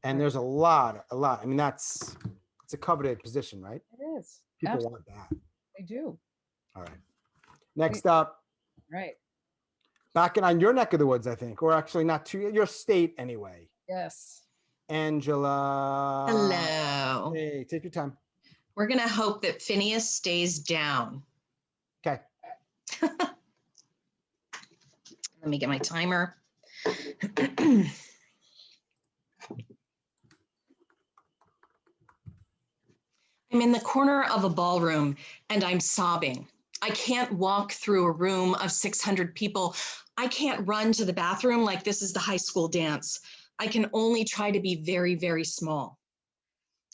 And there's a lot. I mean, it's a coveted position, right? It is. People Absolutely. want that. They do. All right. Next up. Right. Back on your neck of the woods, I think, or actually not to your state anyway. Yes. Angela. Hello. Hey, take your time. We're going to hope that Phineas stays down. Okay. Let me get my timer. I'm in the corner of a ballroom and I'm sobbing. I can't walk through a room of 600 people. I can't run to the bathroom like this is the high school dance. I can only try to be very, very small.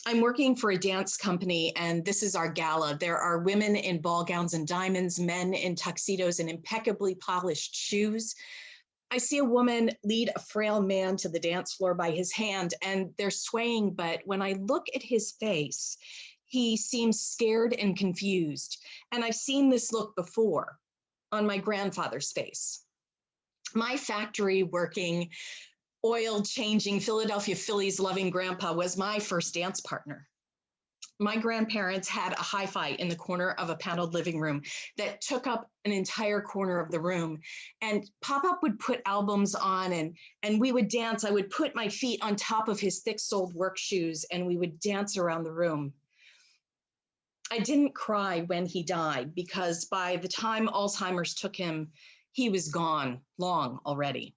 I'm working for a dance company and this is our gala. There are women in ball gowns and diamonds, men in tuxedos and impeccably polished shoes. I see a woman lead a frail man to the dance floor by his hand and they're swaying, but when I look at his face, he seems scared and confused. And I've seen this look before on my grandfather's face. My factory working, oil changing, Philadelphia Phillies loving grandpa was my first dance partner. My grandparents had a hi-fi in the corner of a paneled living room that took up an entire corner of the room. And Pop-Up would put albums on and we would dance. I would put my feet on top of his thick-soled work shoes and we would dance around the room. I didn't cry when he died because by the time Alzheimer's took him, he was gone long already.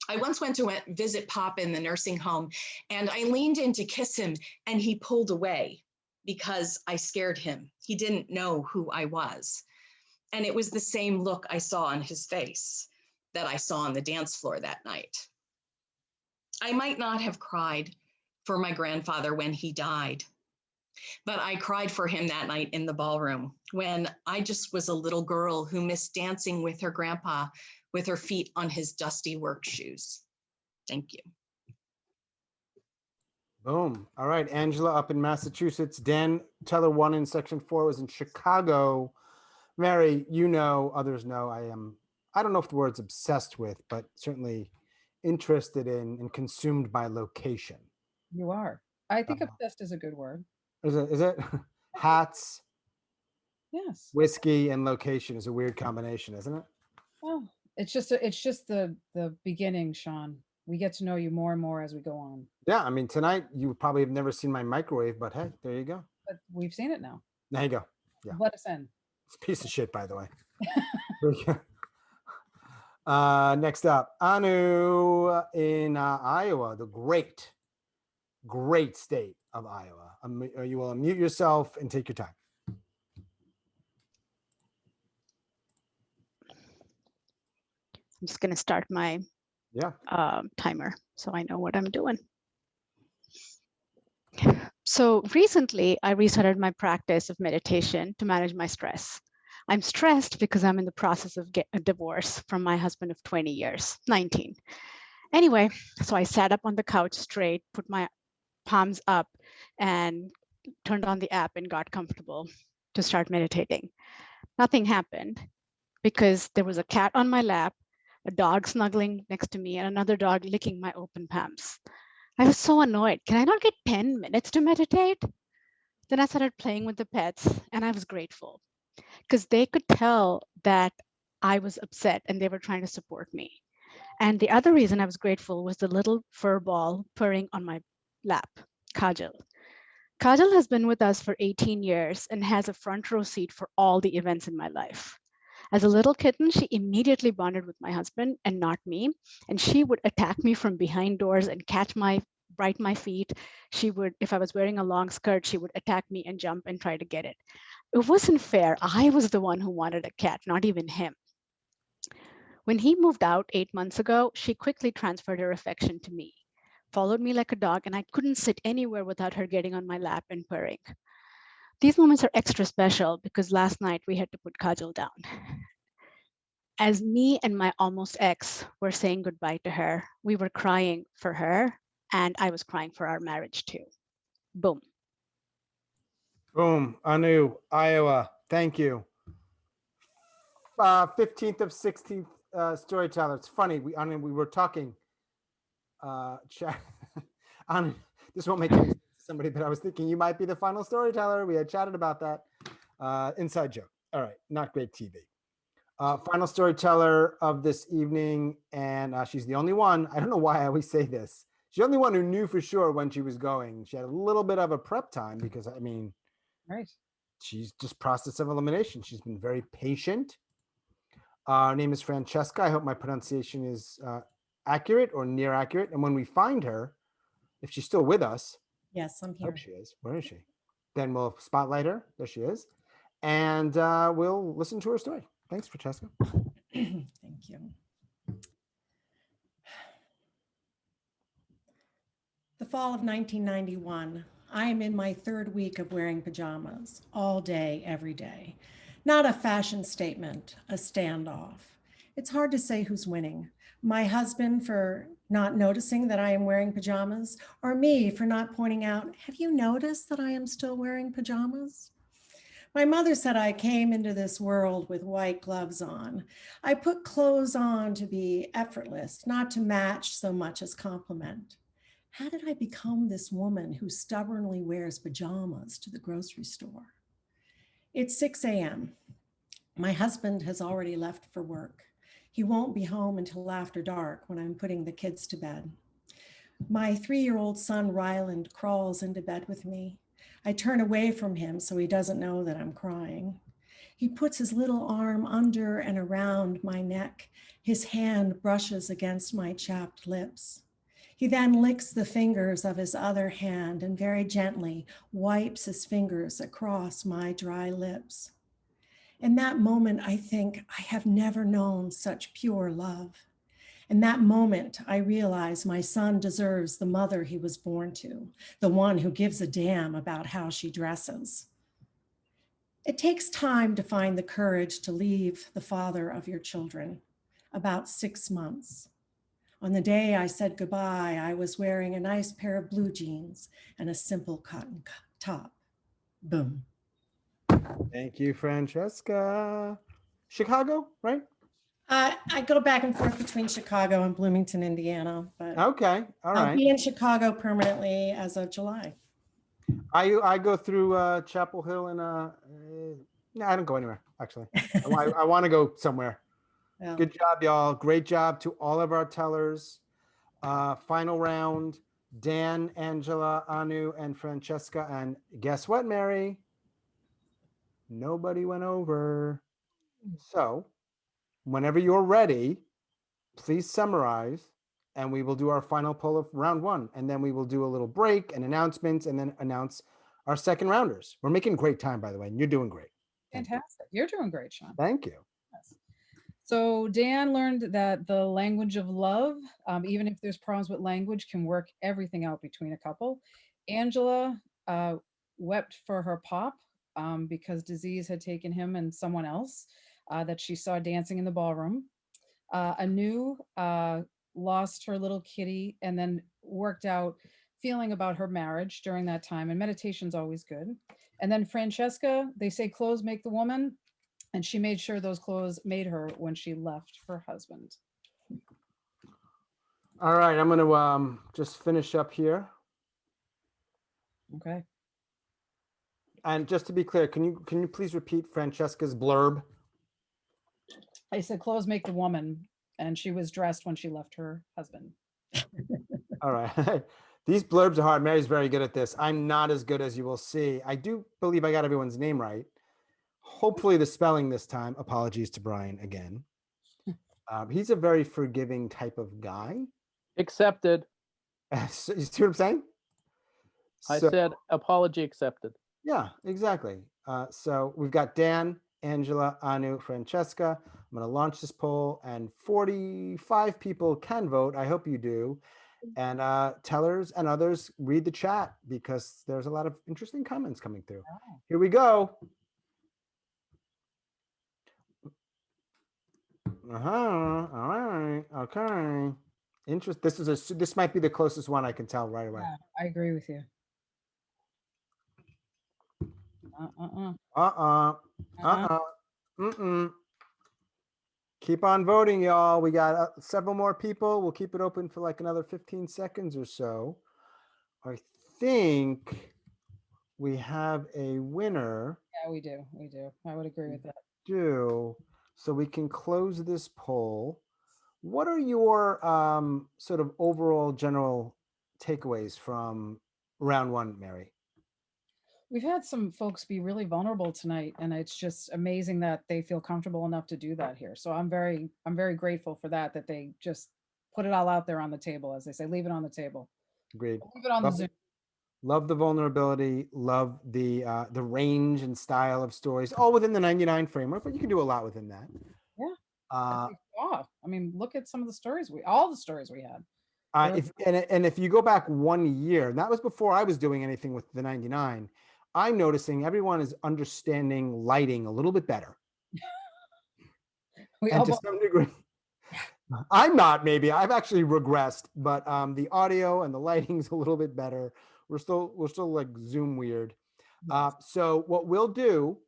I once went to visit Pop in the nursing home and I leaned in to kiss him and he pulled away because I scared him. He didn't know who I was. And it was the same look I saw on his face that I saw on the dance floor that night. I might not have cried for my grandfather when he died, but I cried for him that night in the ballroom when I just was a little girl who missed dancing with her grandpa with her feet on his dusty work shoes. Thank you. Boom. All right, Angela up in Massachusetts. Dan Teller 1 in section 4 was in Chicago. Mary, you know, others know I don't know if the word's obsessed with, but certainly interested in and consumed by location. You are. I think obsessed is a good word. Is it? Hats, Yes. whiskey, and location is a weird combination, isn't it? Well, it's just the beginning, Sean. We get to know you more and more as we go on. Yeah, I mean, tonight you probably have never seen my microwave, but hey, there you go. But we've seen it now. There you go. Yeah. Let us in. It's a piece of shit, by the way. Next up, Anu in Iowa, the great state of Iowa. You will unmute yourself and take your time. I'm just going to start my timer so I know what I'm doing. So recently, I restarted my practice of meditation to manage my stress. I'm stressed because I'm in the process of getting a divorce from my husband of 20 years, 19. Anyway, so I sat up on the couch straight, put my palms up, and turned on the app and got comfortable to start meditating. Nothing happened because there was a cat on my lap, a dog snuggling next to me, and another dog licking my open palms. I was so annoyed. Can I not get 10 minutes to meditate? Then I started playing with the pets, and I was grateful because they could tell that I was upset and they were trying to support me. And the other reason I was grateful was the little fur ball purring on my lap, Kajal. Kajal has been with us for 18 years and has a front row seat for all the events in my life. As a little kitten, she immediately bonded with my husband and not me. And she would attack me from behind doors and bite my feet. She would, if I was wearing a long skirt, she would attack me and jump and try to get it. It wasn't fair. I was the one who wanted a cat, not even him. When he moved out 8 months ago, she quickly transferred her affection to me, followed me like a dog, and I couldn't sit anywhere without her getting on my lap and purring. These moments are extra special because last night we had to put Kajal down. As me and my almost ex were saying goodbye to her, we were crying for her, and I was crying for our marriage too. Boom. Boom. Anu, Iowa. Thank you. 15th of 16th storyteller. It's funny. We were talking. Chat. This won't make any sense to somebody, but I was thinking you might be the final storyteller. We had chatted about that. Inside joke. All right. Not great TV. Final storyteller of this evening, and she's the only one. I don't know why I always say this. She's the only one who knew for sure when she was going. She had a little bit of a prep time because, I mean, right. She's just process of elimination. She's been very patient. Her name is Francesca. I hope my pronunciation is accurate or near accurate. And when we find her, if she's still with us, Yes, I'm I hope here. she is. Where is she? Then we'll spotlight her. There she is. And we'll listen to her story. Thanks, Francesca. Thank you. The fall of 1991. I am in my third week of wearing pajamas all day, every day. Not a fashion statement, a standoff. It's hard to say who's winning. My husband for not noticing that I am wearing pajamas, or me for not pointing out, have you noticed that I am still wearing pajamas? My mother said I came into this world with white gloves on. I put clothes on to be effortless, not to match so much as complement. How did I become this woman who stubbornly wears pajamas to the grocery store? It's 6 a.m. My husband has already left for work. He won't be home until after dark when I'm putting the kids to bed. My 3-year-old son, Ryland, crawls into bed with me. I turn away from him so he doesn't know that I'm crying. He puts his little arm under and around my neck. His hand brushes against my chapped lips. He then licks the fingers of his other hand and very gently wipes his fingers across my dry lips. In that moment, I think I have never known such pure love. In that moment, I realize my son deserves the mother he was born to, the one who gives a damn about how she dresses. It takes time to find the courage to leave the father of your children, about 6 months. On the day I said goodbye, I was wearing a nice pair of blue jeans and a simple cotton top. Boom. Thank you, Francesca. Chicago, right? I go back and forth between Chicago and Bloomington, Indiana, but Okay, all right. I'll be in Chicago permanently as of July. I go through Chapel Hill and no, I don't go anywhere actually. I want to go somewhere. Yeah. Good job, y'all. Great job to all of our tellers. Final round: Dan, Angela, Anu, and Francesca. And guess what, Mary? Nobody went over. So, whenever you're ready, please summarize, and we will do our final poll of round one, and then we will do a little break and announcements, and then announce our second rounders. We're making great time, by the way, and you're doing great. Fantastic. You're doing great, Sean. Thank you. Yes. So Dan learned that the language of love, even if there's problems with language, can work everything out between a couple. Angela wept for her pop because disease had taken him and someone else that she saw dancing in the ballroom. Anu lost her little kitty and then worked out feeling about her marriage during that time. And meditation's always good. And then Francesca, they say clothes make the woman. And she made sure those clothes made her when she left her husband. All right, I'm going to just finish up here. Okay. And just to be clear, can you please repeat Francesca's blurb? I said clothes make the woman, and she was dressed when she left her husband. All right. These blurbs are hard. Mary's very good at this. I'm not as good as you will see. I do believe I got everyone's name right. Hopefully the spelling this time. Apologies to Brian again. He's a very forgiving type of guy. Accepted. So, you see what I'm saying? I said apology accepted. Yeah, exactly. So we've got Dan, Angela, Anu, Francesca. I'm going to launch this poll, and 45 people can vote. I hope you do. And tellers and others, read the chat because there's a lot of interesting comments coming through. Here we go. All right. Okay. This might be the closest one I can tell right away. Yeah, I agree with you. Keep on voting, y'all. We got several more people. We'll keep it open for like another 15 seconds or so. I think we have a winner. Yeah, we do. We do. I would agree with that. So we can close this poll. What are your sort of overall general takeaways from round one, Mary? We've had some folks be really vulnerable tonight, and it's just amazing that they feel comfortable enough to do that here. So I'm very grateful for that they just put it all out there on the table, as they say, leave it on the table. Agreed. Leave it on the Zoom. Love the vulnerability, love the range and style of stories, all within the 99 framework, but you can do a lot within that. Yeah. Uh, I mean, look at some of the stories all the stories we had. if you go back 1 year, and that was before I was doing anything with the 99, I'm noticing everyone is understanding lighting a little bit better. And to some degree, I'm not, maybe I've actually regressed, but the audio and the lighting's a little bit better. We're still like Zoom weird. So what we'll do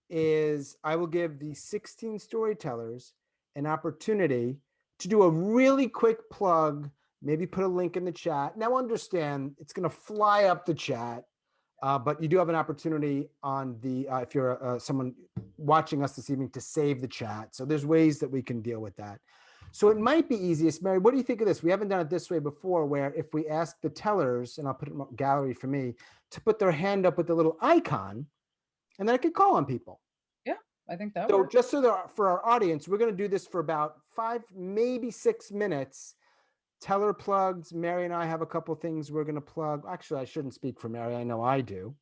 is I will give the 16 storytellers an opportunity to do a really quick plug, maybe put a link in the chat. Now understand, it's going to fly up the chat, but you do have an opportunity on the, if you're someone watching us this evening, to save the chat. So there's ways that we can deal with that. So it might be easiest, Mary, what do you think of this? We haven't done it this way before, where if we ask the tellers, and I'll put it in gallery for me, to put their hand up with the little icon, and then I could call on people. Yeah, I think that So works. just so that for our audience, we're going to do this for about 5, maybe 6 minutes. Teller plugs. Mary and I have a couple things we're going to plug. Actually, I shouldn't speak for Mary. I know I do.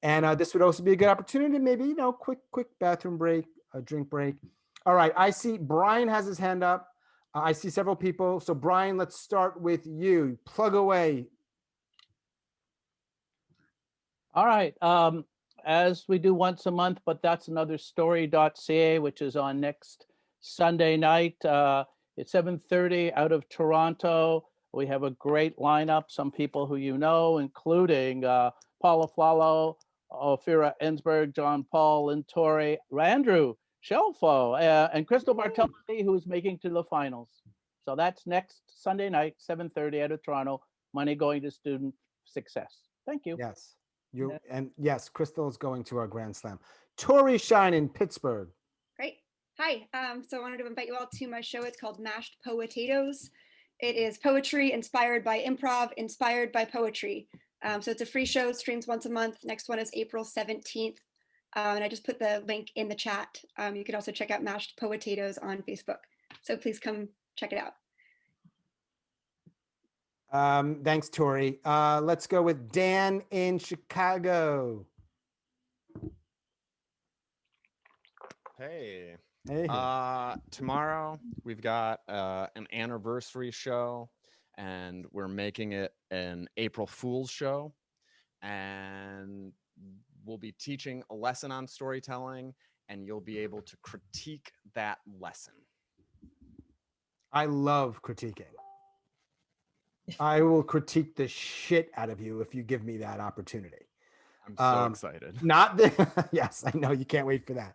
And this would also be a good opportunity, maybe, quick bathroom break, a drink break. All right, I see Brian has his hand up. I see several people. So Brian, let's start with you. Plug away. All right. As we do once a month, but that's another story.ca, which is on next Sunday night. It's 7:30 out of Toronto. We have a great lineup. Some people who you know, including Paula Flalo, Ophira Ensberg, John Paul, Lintori, Andrew, Shelffo, and Christel Bartelse, who is making to the finals. So that's next Sunday night, 7:30 out of Toronto. Money going to student success. Thank you. Yes. And yes, Christel is going to our Grand Slam. Tori Shine in Pittsburgh. Great. Hi. So I wanted to invite you all to my show. It's called Mashed Poetatoes. It is poetry inspired by improv, inspired by poetry. So it's a free show, it streams once a month. Next one is April 17th. And I just put the link in the chat. You can also check out Mashed Poetatoes on Facebook. So please come check it out. Thanks, Tori. Let's go with Dan in Chicago. Hey. Hey. Tomorrow we've got an anniversary show, and we're making it an April Fool's show, and we'll be teaching a lesson on storytelling, and you'll be able to critique that lesson. I love critiquing. I will critique the shit out of you if you give me that opportunity. I'm so excited. Not the, yes, I know you can't wait for that.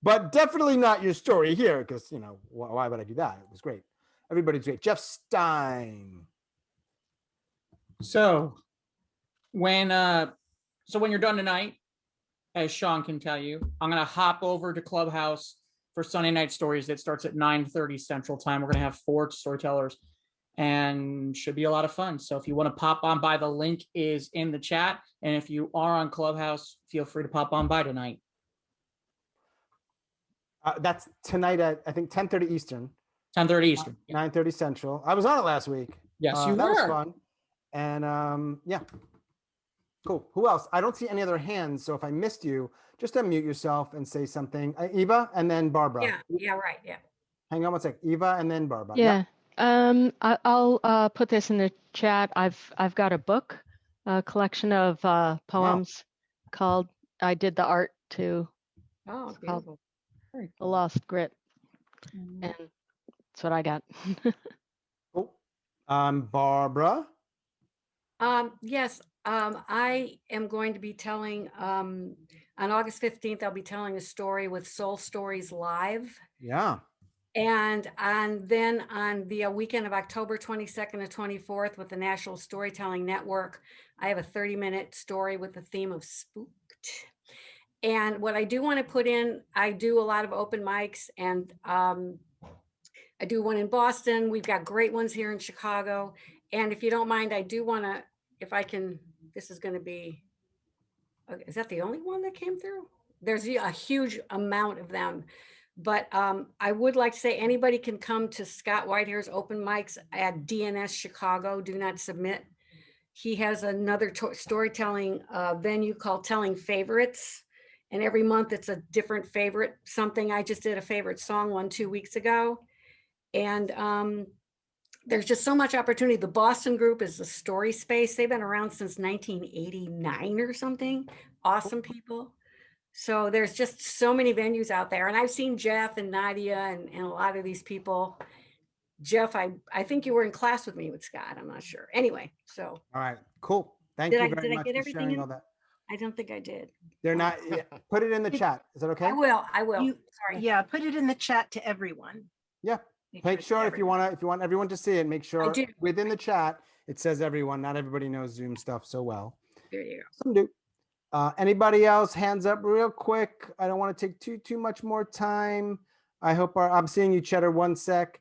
But definitely not your story here, because, why would I do that? It was great. Everybody's great. Jeff Stein. So when you're done tonight, as Sean can tell you, I'm going to hop over to Clubhouse for Sunday Night Stories that starts at 9:30 Central Time. We're going to have 4 storytellers, and should be a lot of fun. So if you want to pop on by, the link is in the chat. And if you are on Clubhouse, feel free to pop on by tonight. That's tonight at, I think, 10:30 Eastern. 10:30 Eastern. 9:30 Central. I was on it last week. Yes, you that were. was fun. And yeah, cool. Who else? I don't see any other hands. So if I missed you, just unmute yourself and say something. Eva and then Barbara. Yeah, right. Yeah. Hang on one sec. Eva and then Barbara. Yeah. I'll put this in the chat. I've got a book, a collection of poems called, I did the art to, Oh, it's called beautiful. The Lost Grit. And that's what I got. Cool. Barbara. Yes, I am going to be telling, on August 15th, I'll be telling a story with Soul Stories Live. Yeah. And then on the weekend of October 22nd and 24th with the National Storytelling Network, I have a 30-minute story with the theme of spooked. And what I do want to put in, I do a lot of open mics, and I do one in Boston. We've got great ones here in Chicago. And if you don't mind, I do want to, if I can, this is going to be, is that the only one that came through? There's a huge amount of them. But I would like to say anybody can come to Scott Whitehair's open mics at DNS Chicago. Do not submit. he has another storytelling venue called Telling Favorites. And every month it's a different favorite something. I just did a favorite song 2 weeks ago. And there's just so much opportunity. The Boston group is the Story Space. They've been around since 1989 or something. Awesome people. So there's just so many venues out there. And I've seen Jeff and Nadia and a lot of these people. Jeff, I think you were in class with me with Scott. I'm not sure. Anyway, so. All right, cool. Thank Did you I very much get for everything sharing in? all that. I don't think I did. They're not, put it in the chat. Is that okay? I will. Sorry. Yeah, put it in the chat to everyone. Yeah. Make sure if you want everyone to see it, make sure do. within the chat, it says everyone. Not everybody knows Zoom stuff so well. There you go. Some do. Anybody else? Hands up real quick. I don't want to take too much more time. I hope I'm seeing you, Chetter, 1 sec.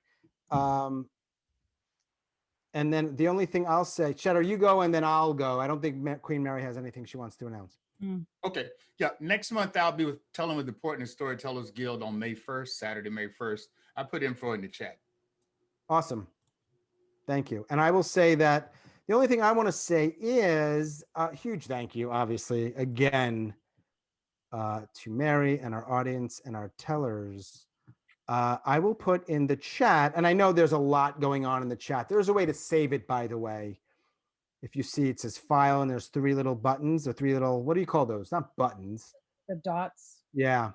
And then the only thing I'll say, Chetter, you go and then I'll go. I don't think Queen Mary has anything she wants to announce. Okay. Yeah. Next month, I'll be telling with the Portland Storytellers Guild on May 1st, Saturday, May 1st. I put info in the chat. Awesome. Thank you. And I will say that the only thing I want to say is a huge thank you, obviously, again, to Mary and our audience and our tellers. I will put in the chat, and I know there's a lot going on in the chat. There's a way to save it, by the way. If you see, it says file, and there's 3 little buttons or 3 little, what do you call those? Not buttons. The dots. Yeah.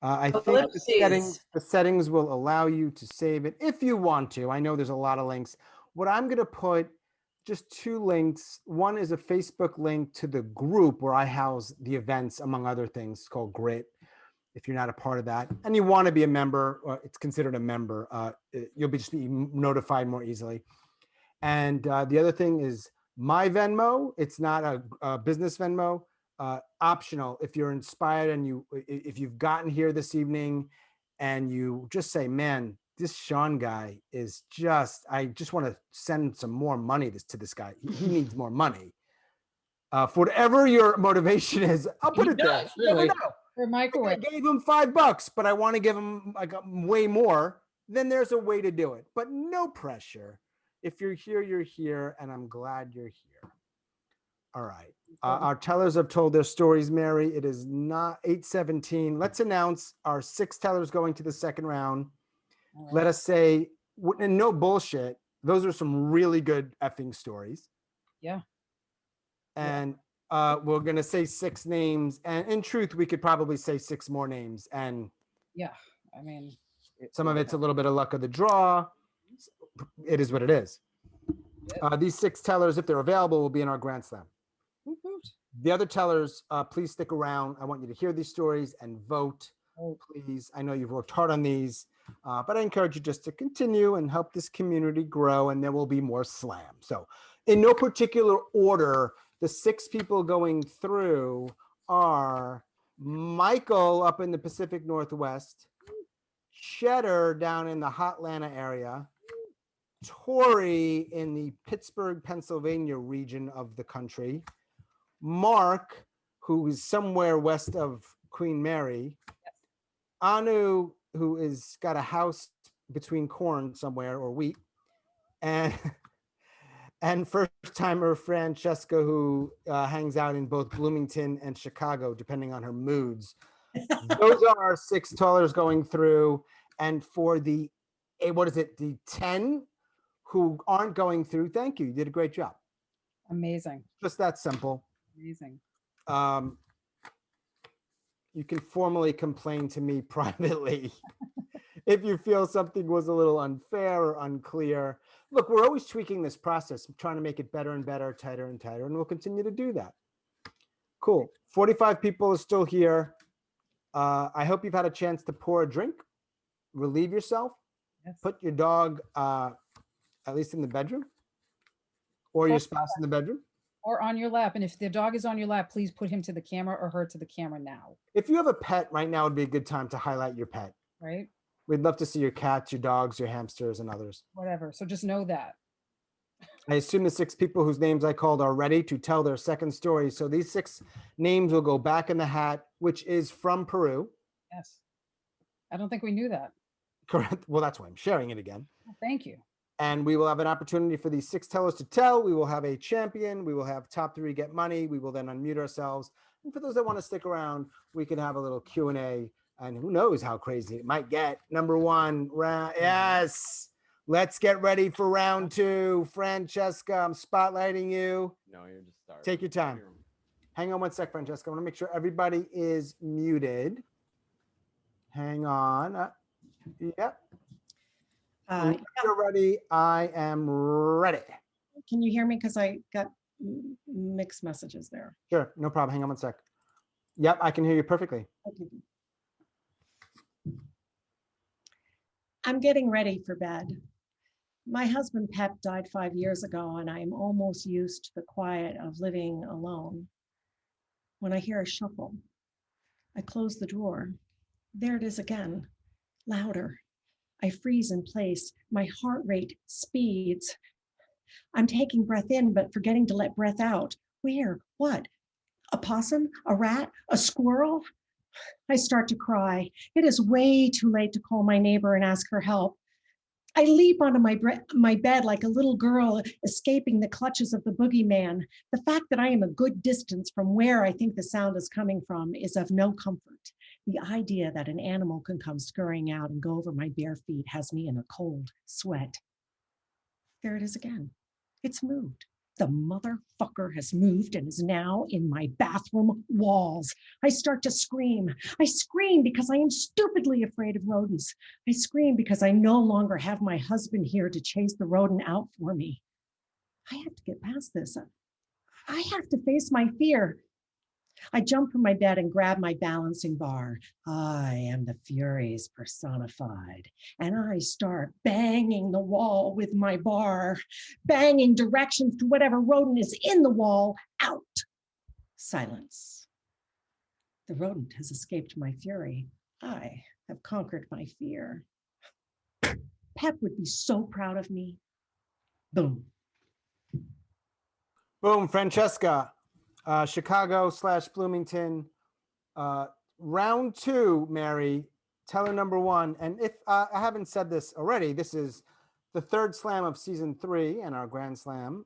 I think the settings will allow you to save it if you want to. I know there's a lot of links. What I'm going to put, just 2 links. One is a Facebook link to the group where I house the events, among other things, called Grit. If you're not a part of that and you want to be a member, or it's considered a member, you'll just be notified more easily. And the other thing is my Venmo. It's not a business Venmo. Optional. If you're inspired and if you've gotten here this evening and you just say, man, this Sean guy is I just want to send some more money to this guy. He needs more money. For whatever your motivation is, I'll put it there. You never know. Or microwave. I gave him $5, but I want to give him like way more. Then there's a way to do it, but no pressure. If you're here, you're here, and I'm glad you're here. All right. Our tellers have told their stories, Mary. It is not 8:17. Let's announce our 6 tellers going to the second round. Right. Let us say, no bullshit. Those are some really good effing stories. Yeah. And we're going to say 6 names. And in truth, we could probably say 6 more names. And yeah, I mean, some of it's a little bit of luck of the draw. It is what it is. These 6 tellers, if they're available, will be in our Grand Slam. The other tellers, please stick around. I want you to hear these stories and vote, please. I know you've worked hard on these, but I encourage you just to continue and help this community grow, and there will be more slam. So in no particular order, the 6 people going through are Michael up in the Pacific Northwest, Chetter down in the Hotlanta area, Tori in the Pittsburgh, Pennsylvania region of the country, Mark, who is somewhere west of Queen Mary, Anu, who is got a house between corn somewhere or wheat, and first timer Francesca, who hangs out in both Bloomington and Chicago, depending on her moods. Those are our 6 tellers going through, and for the the 10 who aren't going through, thank you. You did a great job. Amazing. Just that simple. Amazing. You can formally complain to me privately if you feel something was a little unfair or unclear. Look, we're always tweaking this process, trying to make it better and better, tighter and tighter, and we'll continue to do that. Cool. 45 people are still here. I hope you've had a chance to pour a drink, relieve yourself, put your dog at least in the bedroom, or your spouse in the bedroom. Or on your lap. And if the dog is on your lap, please put him to the camera or her to the camera now. If you have a pet right now, would be a good time to highlight your pet. Right. We'd love to see your cats, your dogs, your hamsters, and others. Whatever. So just know that. I assume the 6 people whose names I called are ready to tell their second story. So these 6 names will go back in the hat, which is from Peru. Yes. I don't think we knew that. Correct. Well, that's why I'm sharing it again. Thank you. And we will have an opportunity for these 6 tellers to tell. We will have a champion. We will have top 3 get money. We will then unmute ourselves. And for those that want to stick around, we can have a little Q&A. And who knows how crazy it might get. Number 1 round. Yes. Let's get ready for round 2. Francesca, I'm spotlighting you. No, you're just starting. Take your time. Hang on one sec, Francesca. I want to make sure everybody is muted. Hang on. Yep. When you're ready, I am ready. Can you hear me? Because I got mixed messages there. Sure, no problem. Hang on one sec. Yep, I can hear you perfectly. Okay. I'm getting ready for bed. My husband Pep died 5 years ago, and I'm almost used to the quiet of living alone. When I hear a shuffle, I close the drawer. There it is again, louder. I freeze in place. My heart rate speeds. I'm taking breath in, but forgetting to let breath out. Where? What? A possum? A rat? A squirrel? I start to cry. It is way too late to call my neighbor and ask for help. I leap onto my bed like a little girl escaping the clutches of the boogeyman. The fact that I am a good distance from where I think the sound is coming from is of no comfort. The idea that an animal can come scurrying out and go over my bare feet has me in a cold sweat. There it is again. It's moved. The motherfucker has moved and is now in my bathroom walls. I start to scream. I scream because I am stupidly afraid of rodents. I scream because I no longer have my husband here to chase the rodent out for me. I have to get past this. I have to face my fear. I jump from my bed and grab my balancing bar. I am the Furies personified, and I start banging the wall with my bar, banging directions to whatever rodent is in the wall out. Silence. The rodent has escaped my fury. I have conquered my fear. Pep would be so proud of me. Boom. Boom, Francesca. Chicago/Bloomington. Round 2, Mary, teller number 1. And if I haven't said this already, this is the 3rd slam of season 3, and our grand slam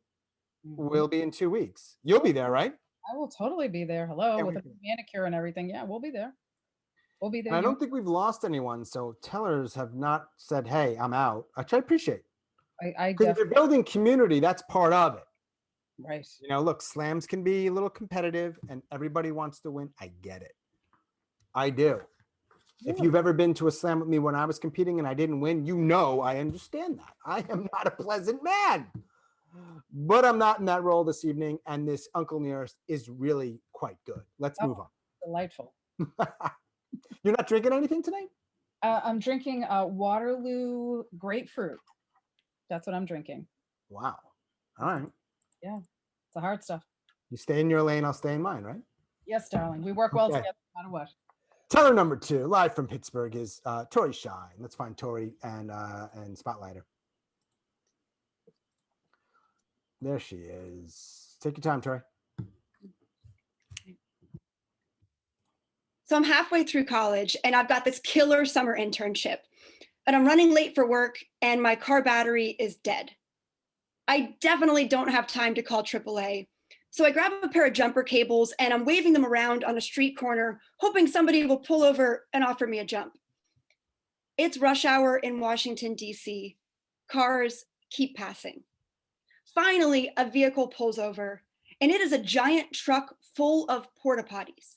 will be in 2 weeks. You'll be there, right? I will totally be there. Hello, with a manicure and everything. Yeah, we'll be there. We'll be there. And I don't think we've lost anyone, so tellers have not said, "Hey, I'm out," which I appreciate. Because if you're building community, that's part of it. Right. You know, look, slams can be a little competitive and everybody wants to win. I get it. I do. If you've ever been to a slam with me when I was competing and I didn't win, you know I understand that. I am not a pleasant man. But I'm not in that role this evening, and this Uncle Nearest is really quite good. Let's move on. Delightful. You're not drinking anything tonight? I'm drinking Waterloo grapefruit. That's what I'm drinking. Wow. All right. Yeah, it's the hard stuff. You stay in your lane, I'll stay in mine, right? Yes, darling. We work well Okay. together no matter what. Teller number 2, live from Pittsburgh, is Tori Shine. Let's find Tori and spotlight her. There she is. Take your time, Tori. So I'm halfway through college and I've got this killer summer internship, and I'm running late for work and my car battery is dead. I definitely don't have time to call AAA. So I grab a pair of jumper cables and I'm waving them around on a street corner, hoping somebody will pull over and offer me a jump. It's rush hour in Washington, DC. Cars keep passing. Finally, a vehicle pulls over, and it is a giant truck full of porta potties.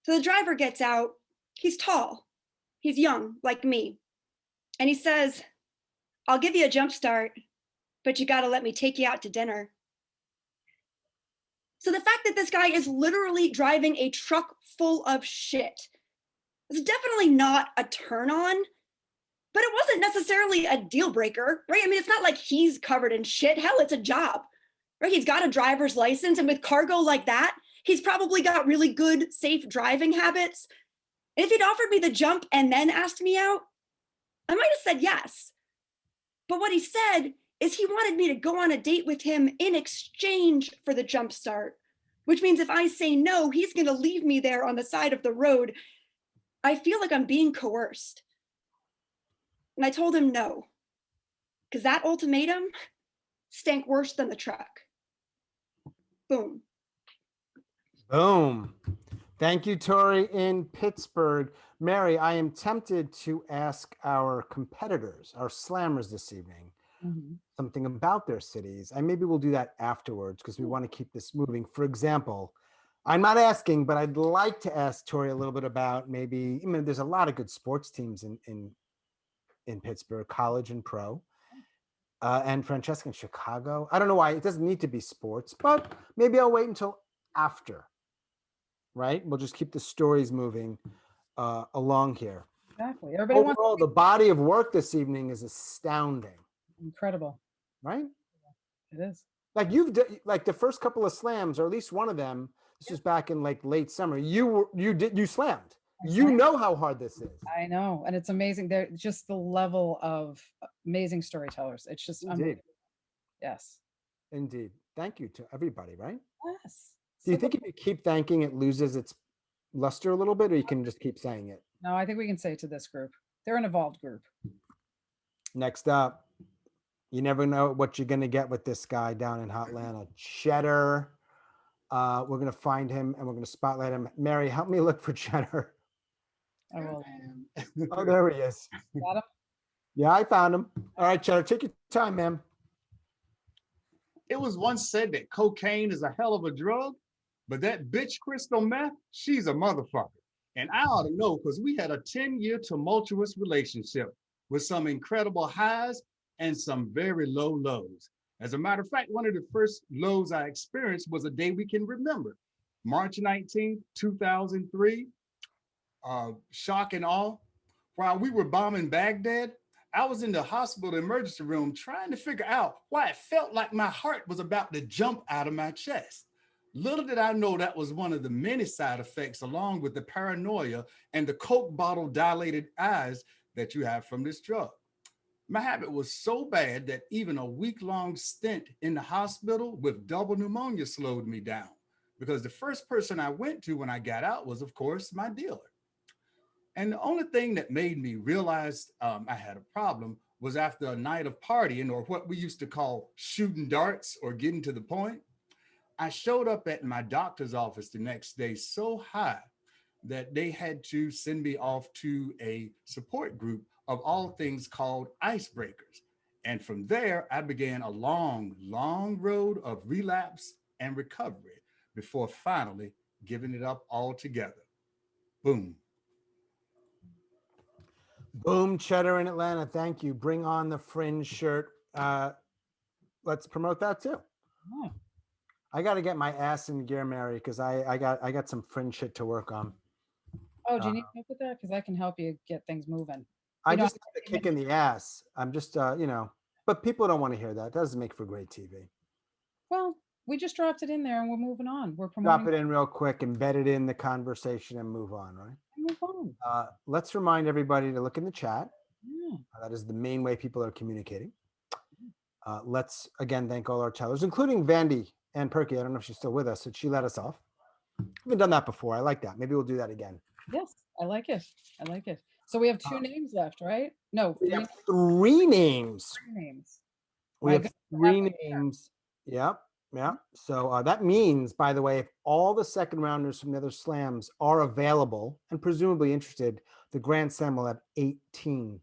So the driver gets out. He's tall. He's young, like me. And he says, "I'll give you a jump start, but you got to let me take you out to dinner." So the fact that this guy is literally driving a truck full of shit is definitely not a turn on, but it wasn't necessarily a deal breaker, right? I mean, it's not like he's covered in shit. Hell, it's a job, right? He's got a driver's license, and with cargo like that, he's probably got really good, safe driving habits. And if he'd offered me the jump and then asked me out, I might have said yes. But what he said is he wanted me to go on a date with him in exchange for the jump start, which means if I say no, he's going to leave me there on the side of the road. I feel like I'm being coerced. And I told him no. because that ultimatum stank worse than the truck. Boom. Boom. Thank you, Tori in Pittsburgh. Mary, I am tempted to ask our competitors, our slammers this evening, something about their cities. And maybe we'll do that afterwards because we want to keep this moving. For example, I'm not asking, but I'd like to ask Tori a little bit about maybe, I mean, there's a lot of good sports teams in Pittsburgh, college and pro. And Francesca in Chicago. I don't know why it doesn't need to be sports, but maybe I'll wait until after. Right? We'll just keep the stories moving along here. Exactly. Everybody Overall, wants the body of work this evening is astounding. incredible. Right? It is. Like like the first couple of slams, or at least one of them. This was back in like late summer. You slammed. You know how hard this is. I know, and it's amazing. They're just the level of amazing storytellers. It's just unbelievable. Yes. Indeed. Thank you to everybody. Right? Yes. Do you think if you keep thanking, it loses its luster a little bit, or you can just keep saying it? No, I think we can say to this group. They're an evolved group. Next up, you never know what you're going to get with this guy down in Hotlanta. Chetter. We're going to find him and we're going to spotlight him. Mary, help me look for Chetter. Oh, there he is. Got him? Yeah, I found him. All right, Chetter, take your time, man. It was once said that cocaine is a hell of a drug, but that bitch Crystal Meth, she's a motherfucker. And I ought to know because we had a 10-year tumultuous relationship with some incredible highs and some very low lows. As a matter of fact, one of the first lows I experienced was a day we can remember. March 19th, 2003, shock and awe. While we were bombing Baghdad, I was in the hospital emergency room trying to figure out why it felt like my heart was about to jump out of my chest. Little did I know that was one of the many side effects, along with the paranoia and the Coke bottle dilated eyes that you have from this drug. My habit was so bad that even a week-long stint in the hospital with double pneumonia slowed me down, because the first person I went to when I got out was, of course, my dealer. And the only thing that made me realize I had a problem was after a night of partying, or what we used to call shooting darts or getting to the point. I showed up at my doctor's office the next day so high that they had to send me off to a support group of all things called icebreakers. And from there, I began a long, long road of relapse and recovery before finally giving it up altogether. Boom. Boom, Chetter in Atlanta. Thank you. Bring on the fringe shirt. Let's promote that too. Oh. I got to get my ass in gear, Mary, because I got some fringe shit to work on. Oh, do you need help with that? Because I can help you get things moving. I just need a kick in the ass. I'm just, but people don't want to hear that. It doesn't make for great TV. Well, we just dropped it in there and we're moving on. We're promoting. Drop it in real quick, embed it in the conversation and move on, right? Move on. Let's remind everybody to look in the chat. Yeah. That is the main way people are communicating. Let's again thank all our tellers, including Vandy and Perky. I don't know if she's still with us, but she let us off. We haven't done that before. I like that. Maybe we'll do that again. Yes, I like it. I like it. So we have two names left, right? No, we have three names. Three names. We have three names. Yep. Yeah. So that means, by the way, if all the second rounders from the other slams are available and presumably interested, the Grand Slam will have 18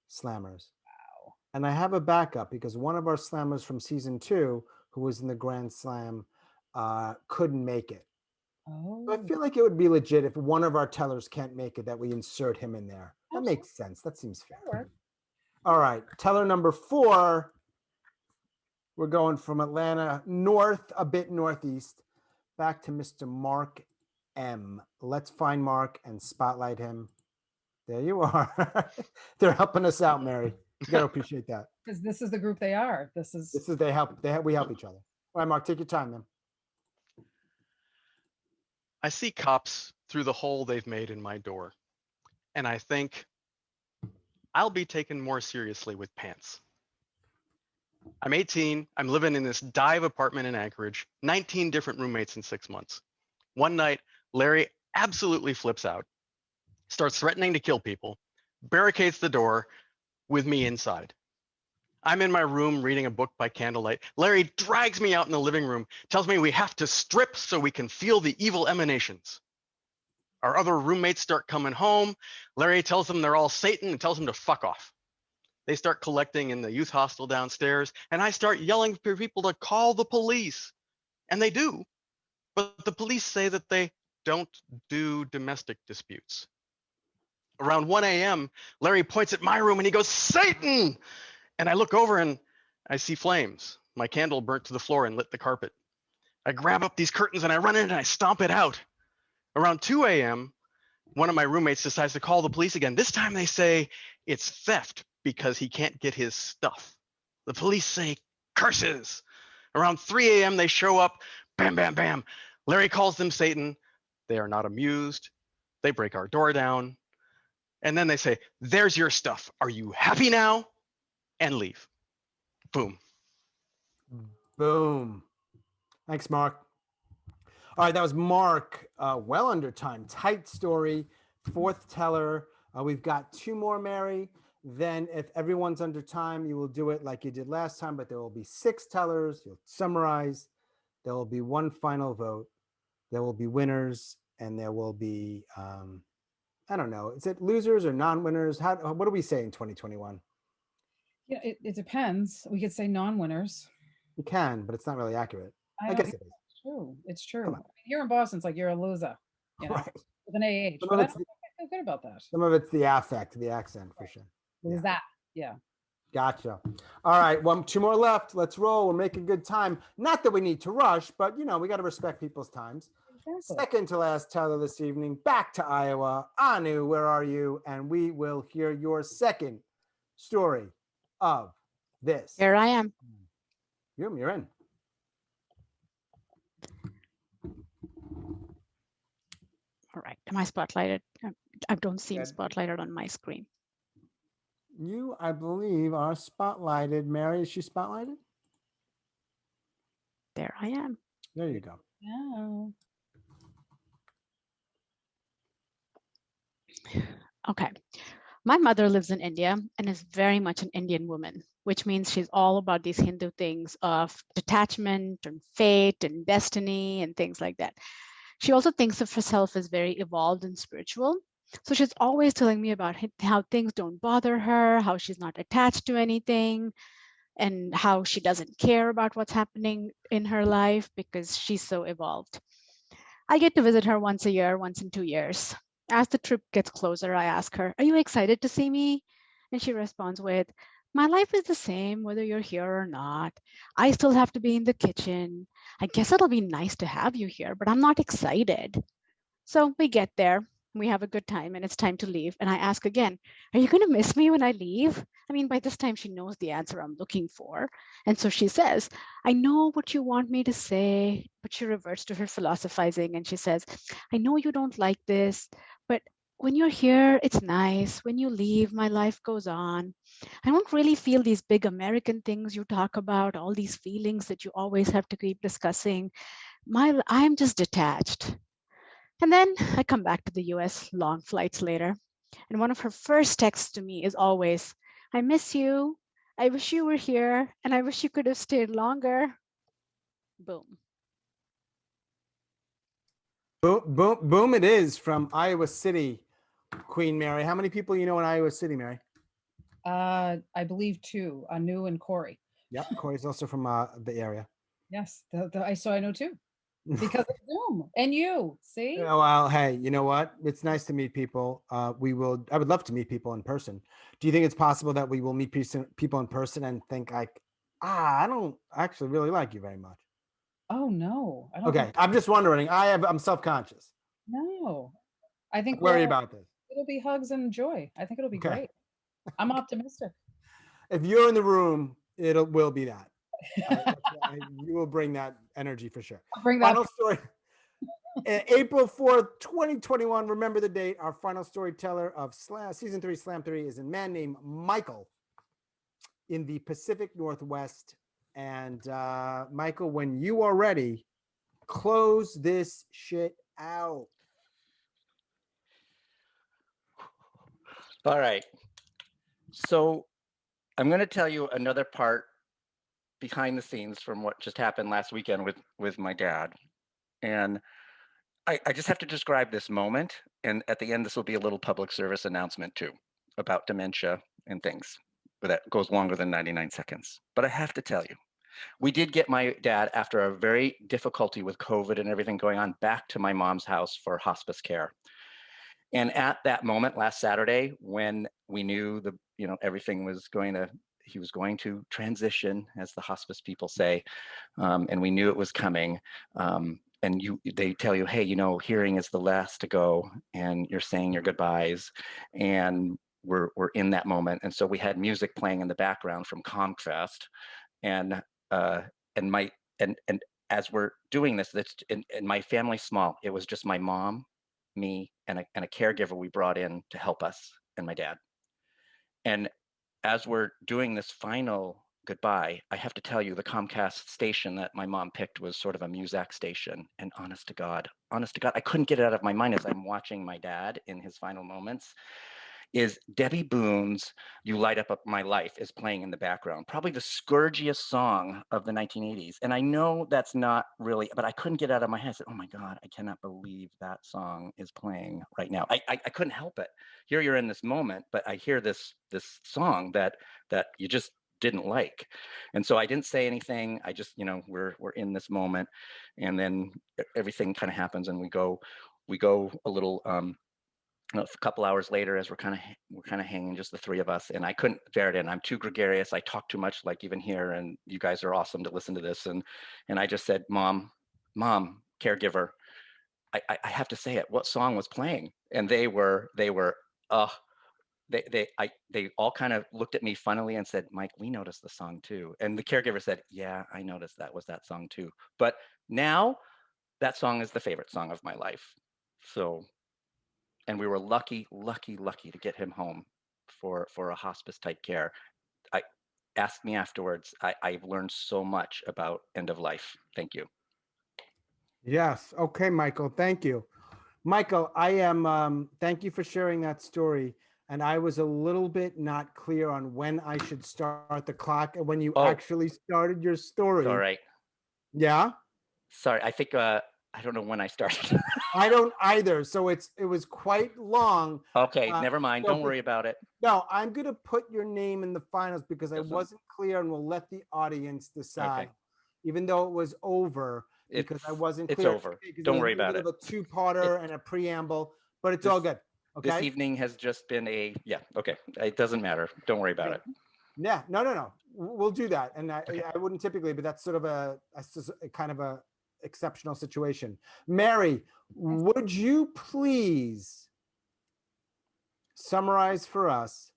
slammers. Wow. And I have a backup because one of our slammers from season 2, who was in the Grand Slam, couldn't make it. Oh. So I feel like it would be legit if one of our tellers can't make it, that we insert him in there. That makes sense. That seems fair. All right. Teller number 4. We're going from Atlanta north, a bit northeast, back to Mr. Mark M. Let's find Mark and spotlight him. There you are. They're helping us out, Mary. You gotta appreciate that. Because this is the group they are. We help each other. All right, Mark, take your time, man. I see cops through the hole they've made in my door, and I think I'll be taken more seriously with pants. I'm 18, I'm living in this dive apartment in Anchorage, 19 different roommates in 6 months. One night, Larry absolutely flips out, starts threatening to kill people, barricades the door with me inside. I'm in my room reading a book by candlelight. Larry drags me out in the living room, tells me we have to strip so we can feel the evil emanations. Our other roommates start coming home. Larry tells them they're all Satan and tells them to fuck off. They start collecting in the youth hostel downstairs, and I start yelling for people to call the police. And they do, but the police say that they don't do domestic disputes. Around 1 a.m., Larry points at my room and he goes, "Satan!" And I look over and I see flames. My candle burnt to the floor and lit the carpet. I grab up these curtains and I run in and I stomp it out. Around 2 a.m., one of my roommates decides to call the police again. This time they say it's theft because he can't get his stuff. The police say curses. Around 3 a.m., they show up. Bam, bam, bam. Larry calls them Satan. They are not amused. They break our door down. And then they say, "There's your stuff. Are you happy now?" And leave. Boom. Boom. Thanks, Mark. All right, that was Mark. Well under time. Tight story. Fourth teller. We've got 2 more, Mary. Then if everyone's under time, you will do it like you did last time, but there will be 6 tellers. You'll summarize. There will be 1 final vote. There will be winners, and there will be, I don't know, is it losers or non-winners? What do we say in 2021? Yeah, it depends. We could say non-winners. You can, but it's not really accurate. I guess it is. It's true. It's true. Here in Boston, it's like you're a loser, you know, Right. with an AH. Some But of I it's don't think I feel good about that. Some of it's the affect, the accent for sure. Is that? Yeah. Gotcha. All right, 2 more left. Let's roll. We're making good time. Not that we need to rush, but you know, we got to respect people's times. Exactly. Second to last teller this evening, back to Iowa. Anu, where are you? And we will hear your second story of this. Here I am. You're in. All right. Am I spotlighted? I don't seem spotlighted on my screen. You, I believe, are spotlighted. Mary, is she spotlighted? There I am. There you go. No. Okay. My mother lives in India and is very much an Indian woman, which means she's all about these Hindu things of detachment and fate and destiny and things like that. She also thinks of herself as very evolved and spiritual. So she's always telling me about how things don't bother her, how she's not attached to anything, and how she doesn't care about what's happening in her life because she's so evolved. I get to visit her once a year, once in 2 years. As the trip gets closer, I ask her, "Are you excited to see me?" And she responds with, "My life is the same whether you're here or not. I still have to be in the kitchen. I guess it'll be nice to have you here, but I'm not excited." So we get there, we have a good time, and it's time to leave. And I ask again, "Are you going to miss me when I leave?" I mean, by this time she knows the answer I'm looking for. And so she says, "I know what you want me to say," but she reverts to her philosophizing and she says, "I know you don't like this, but when you're here, it's nice. When you leave, my life goes on. I don't really feel these big American things you talk about, all these feelings that you always have to keep discussing. I'm just detached." And then I come back to the US long flights later. And one of her first texts to me is always, "I miss you. I wish you were here. And I wish you could have stayed longer." Boom. Boom, boom, boom it is from Iowa City, Queen Mary. How many people you know in Iowa City, Mary? I believe 2, Anu and Corey. Yep, Corey's also from the area. Yes, I know 2 because of Zoom and you. See? Yeah, well, hey, you know what? It's nice to meet people. I would love to meet people in person. Do you think it's possible that we will meet people in person and think like, I don't actually really like you very much? Oh no, I don't. Okay, I'm just wondering. I'm self-conscious. No, I think worry about this. It'll be hugs and joy. I think it'll be great. I'm optimistic. If you're in the room, will be that. You will bring that energy for sure. I'll bring that. Final story. April 4th, 2021. Remember the date. Our final storyteller of season 3, Slam 3, is a man named Michael in the Pacific Northwest. And Michael, when you are ready, close this shit out. All right. So I'm going to tell you another part behind the scenes from what just happened last weekend with my dad. And I just have to describe this moment. And at the end, this will be a little public service announcement too about dementia and things. But that goes longer than 99 seconds. But I have to tell you, we did get my dad, after a very difficulty with COVID and everything going on, back to my mom's house for hospice care. And at that moment last Saturday, when we knew everything was he was going to transition, as the hospice people say, and we knew it was coming. And they tell you, hey, hearing is the last to go, and you're saying your goodbyes, and we're in that moment. And so we had music playing in the background from Comcast, and as we're doing this, and my family's small. It was just my mom, me, and a caregiver we brought in to help us, and my dad. And as we're doing this final goodbye, I have to tell you, the Comcast station that my mom picked was sort of a Muzak station. And honest to God, I couldn't get it out of my mind as I'm watching my dad in his final moments, is Debbie Boone's "You Light Up My Life" is playing in the background, probably the scourgiest song of the 1980s. And I know that's not really, but I couldn't get it out of my head. I said, oh my God, I cannot believe that song is playing right now. I couldn't help it. Here you're in this moment, but I hear this song that you just didn't like. And so I didn't say anything. I just, we're in this moment, and then everything kind of happens, and we go a little, a couple hours later, as we're kind of hanging, just the three of us, and I couldn't bear it in. I'm too gregarious. I talk too much, like even here, and you guys are awesome to listen to this. And I just said, Mom, caregiver, I have to say it. What song was playing? And they all kind of looked at me funnily and said, Mike, we noticed the song too. And the caregiver said, yeah, I noticed that was that song too. But now that song is the favorite song of my life. So. And we were lucky to get him home for a hospice type care. Asked me afterwards. I've learned so much about end of life. Thank you. Yes. Okay, Michael. Thank you. Michael, I am, thank you for sharing that story. And I was a little bit not clear on when I should start the clock and when you actually started your story. All right. Yeah. Sorry. I think, I don't know when I started. I don't either. So it was quite long. Okay, never mind. Don't worry about it. No, I'm going to put your name in the finals because I wasn't clear, and we'll let the audience decide. Okay. Even though it was over, because I wasn't clear. It's over. Don't worry about it. It's a two-parter and a preamble, but it's all good. Okay. This evening has just been okay. It doesn't matter. Don't worry about it. Yeah, no. We'll do that. And I wouldn't typically, but that's sort of a kind of a exceptional situation. Mary, would you please summarize for us?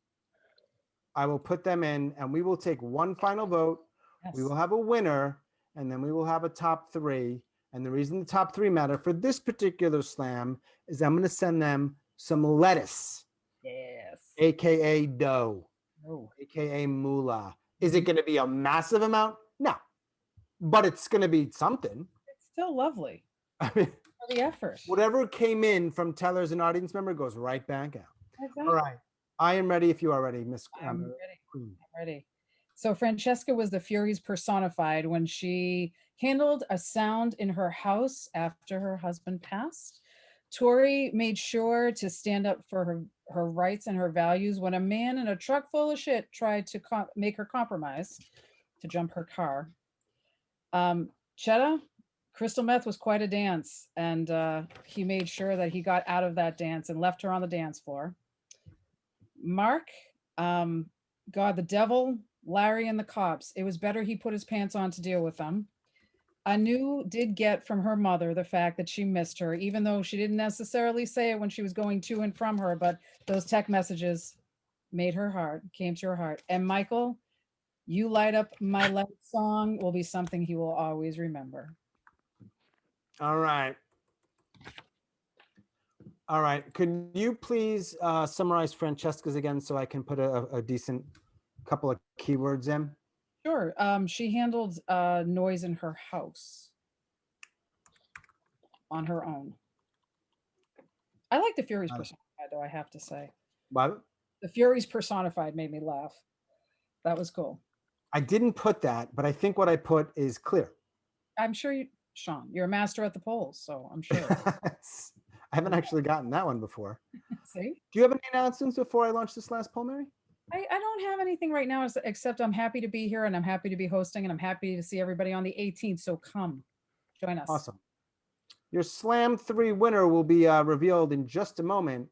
I will put them in, and we will take one final vote. Yes. We will have a winner, and then we will have a top three. And the reason the top three matter for this particular slam is I'm going to send them some lettuce. Yes. AKA dough. AKA moolah. Is it going to be a massive amount? No. But it's going to be something. It's still lovely. I mean, for the effort. Whatever came in from tellers and audience member goes right back out. Exactly. All right. I am ready if you are ready, Miss I'm ready. So Francesca was the Furies personified when she handled a sound in her house after her husband passed. Tori made sure to stand up for her rights and her values when a man in a truck full of shit tried to make her compromise to jump her car. Chetter, crystal meth was quite a dance, and he made sure that he got out of that dance and left her on the dance floor. Mark, God, the devil, Larry, and the cops. It was better he put his pants on to deal with them. Anu did get from her mother the fact that she missed her, even though she didn't necessarily say it when she was going to and from her, but those text messages made her heart, came to her heart. And Michael, You Light Up My Life song will be something he will always remember. All right. All right. Could you please summarize Francesca's again so I can put a decent couple of keywords in? Sure. She handled noise in her house on her own. I like the Furies personified, though, I have to say. What? The Furies personified made me laugh. That was cool. I didn't put that, but I think what I put is clear. I'm sure you, Sean, you're a master at the polls, so I'm sure. I haven't actually gotten that one before. See? Do you have any announcements before I launch this last poll, Mary? I don't have anything right now except I'm happy to be here and I'm happy to be hosting and I'm happy to see everybody on the 18th. So come join us. Awesome. Your Slam 3 winner will be revealed in just a moment.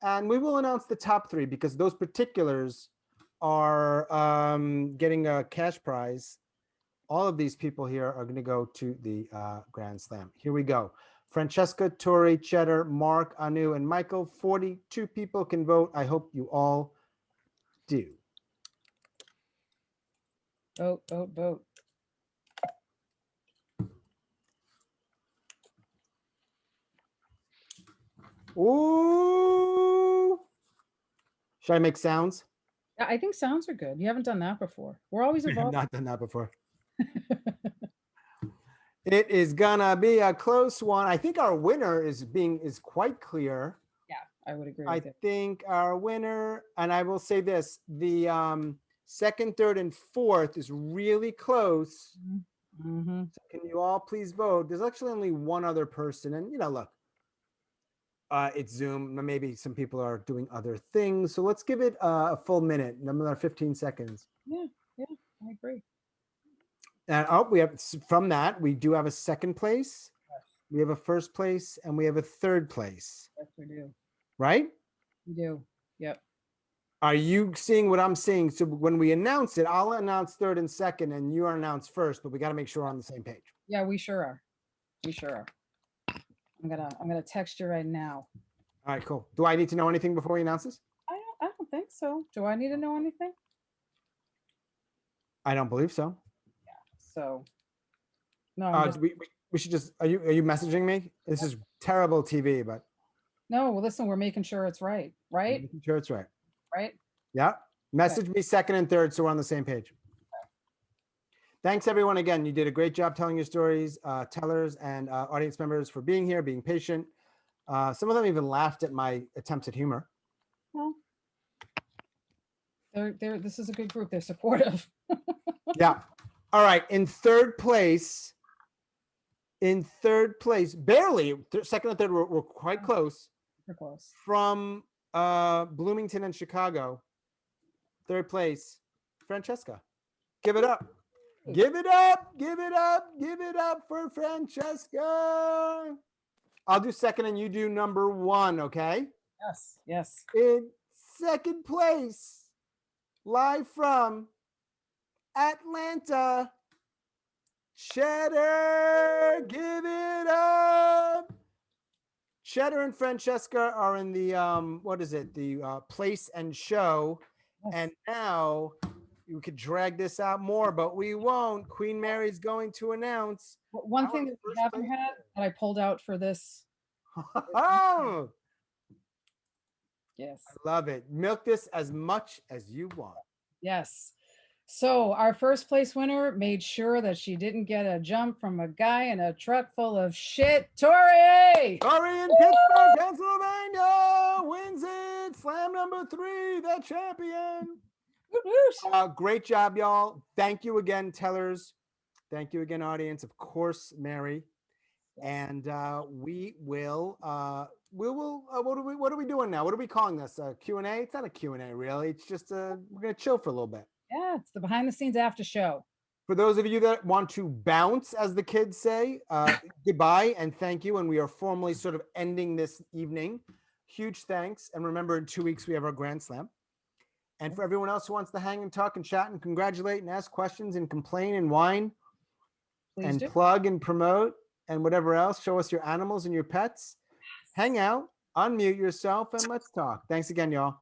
And we will announce the top 3 because those particulars are getting a cash prize. All of these people here are going to go to the Grand Slam. Here we go. Francesca, Tori, Chetter, Mark, Anu, and Michael. 42 people can vote. I hope you all do. Vote, vote, vote. Ooh. Should I make sounds? Yeah, I think sounds are good. You haven't done that before. We're always I have evolving. not done that before. It is gonna be a close one. I think our winner is quite clear. Yeah, I would agree I with you. think our winner, and I will say this, the second, third, and fourth is really close. Mm-hmm. So can you all please vote? There's actually only one other person, and look, it's Zoom. Maybe some people are doing other things, so let's give it a full minute, another 15 seconds. Yeah, I agree. And we have from that we do have a second place, we have a first place, and we have a third place. Yes, we do. Right? We do. Yep. Are you seeing what I'm seeing? So when we announce it, I'll announce third and second, and you are announced first. But we got to make sure we're on the same page. Yeah, we sure are. We sure are. I'm gonna text you right now. All right, cool. Do I need to know anything before we announce this? I don't think so. Do I need to know anything? I don't believe so. So no. I'm just- we should just. Are you messaging me? This is terrible TV, but No, well, listen, we're making sure it's right, right? making sure it's right. Right? Yeah. Message me second and third, so we're on the same page. Thanks, everyone. Again, you did a great job telling your stories, tellers and audience members for being here, being patient. Some of them even laughed at my attempts at humor. Well, this is a good group. They're supportive. Yeah. All right. In third place, barely, second and third were quite close. We're close. From Bloomington and Chicago. Third place, Francesca. Give it up. Give it up. Give it up. Give it up for Francesca. I'll do second and you do number 1, okay? Yes, yes. In second place, live from Atlanta, Chetter. Give it up. Chetter and Francesca are in the the place and show. Yes. And now you could drag this out more, but we won't. Queen Mary's going to announce. One thing that we haven't had that I pulled out for this. Oh, yes. I love it. Milk this as much as you want. Yes. So our first place winner made sure that she didn't get a jump from a guy in a truck full of shit. Tori! Tori in Pittsburgh, Pennsylvania wins it. Slam number 3, the champion. Great job, y'all. Thank you again, tellers. Thank you again, audience. Of course, Mary. And we will. What are we doing now? What are we calling this? A Q&A? It's not a Q&A, really. It's just we're gonna chill for a little bit. Yeah, it's the behind the scenes after show. For those of you that want to bounce, as the kids say, goodbye and thank you. And we are formally sort of ending this evening. Huge thanks. And remember, in 2 weeks, we have our Grand Slam. And for everyone else who wants to hang and talk and chat and congratulate and ask questions and complain and whine and plug and promote and whatever else, show us your animals and your pets. Hang out, unmute yourself, and let's talk. Thanks again, y'all.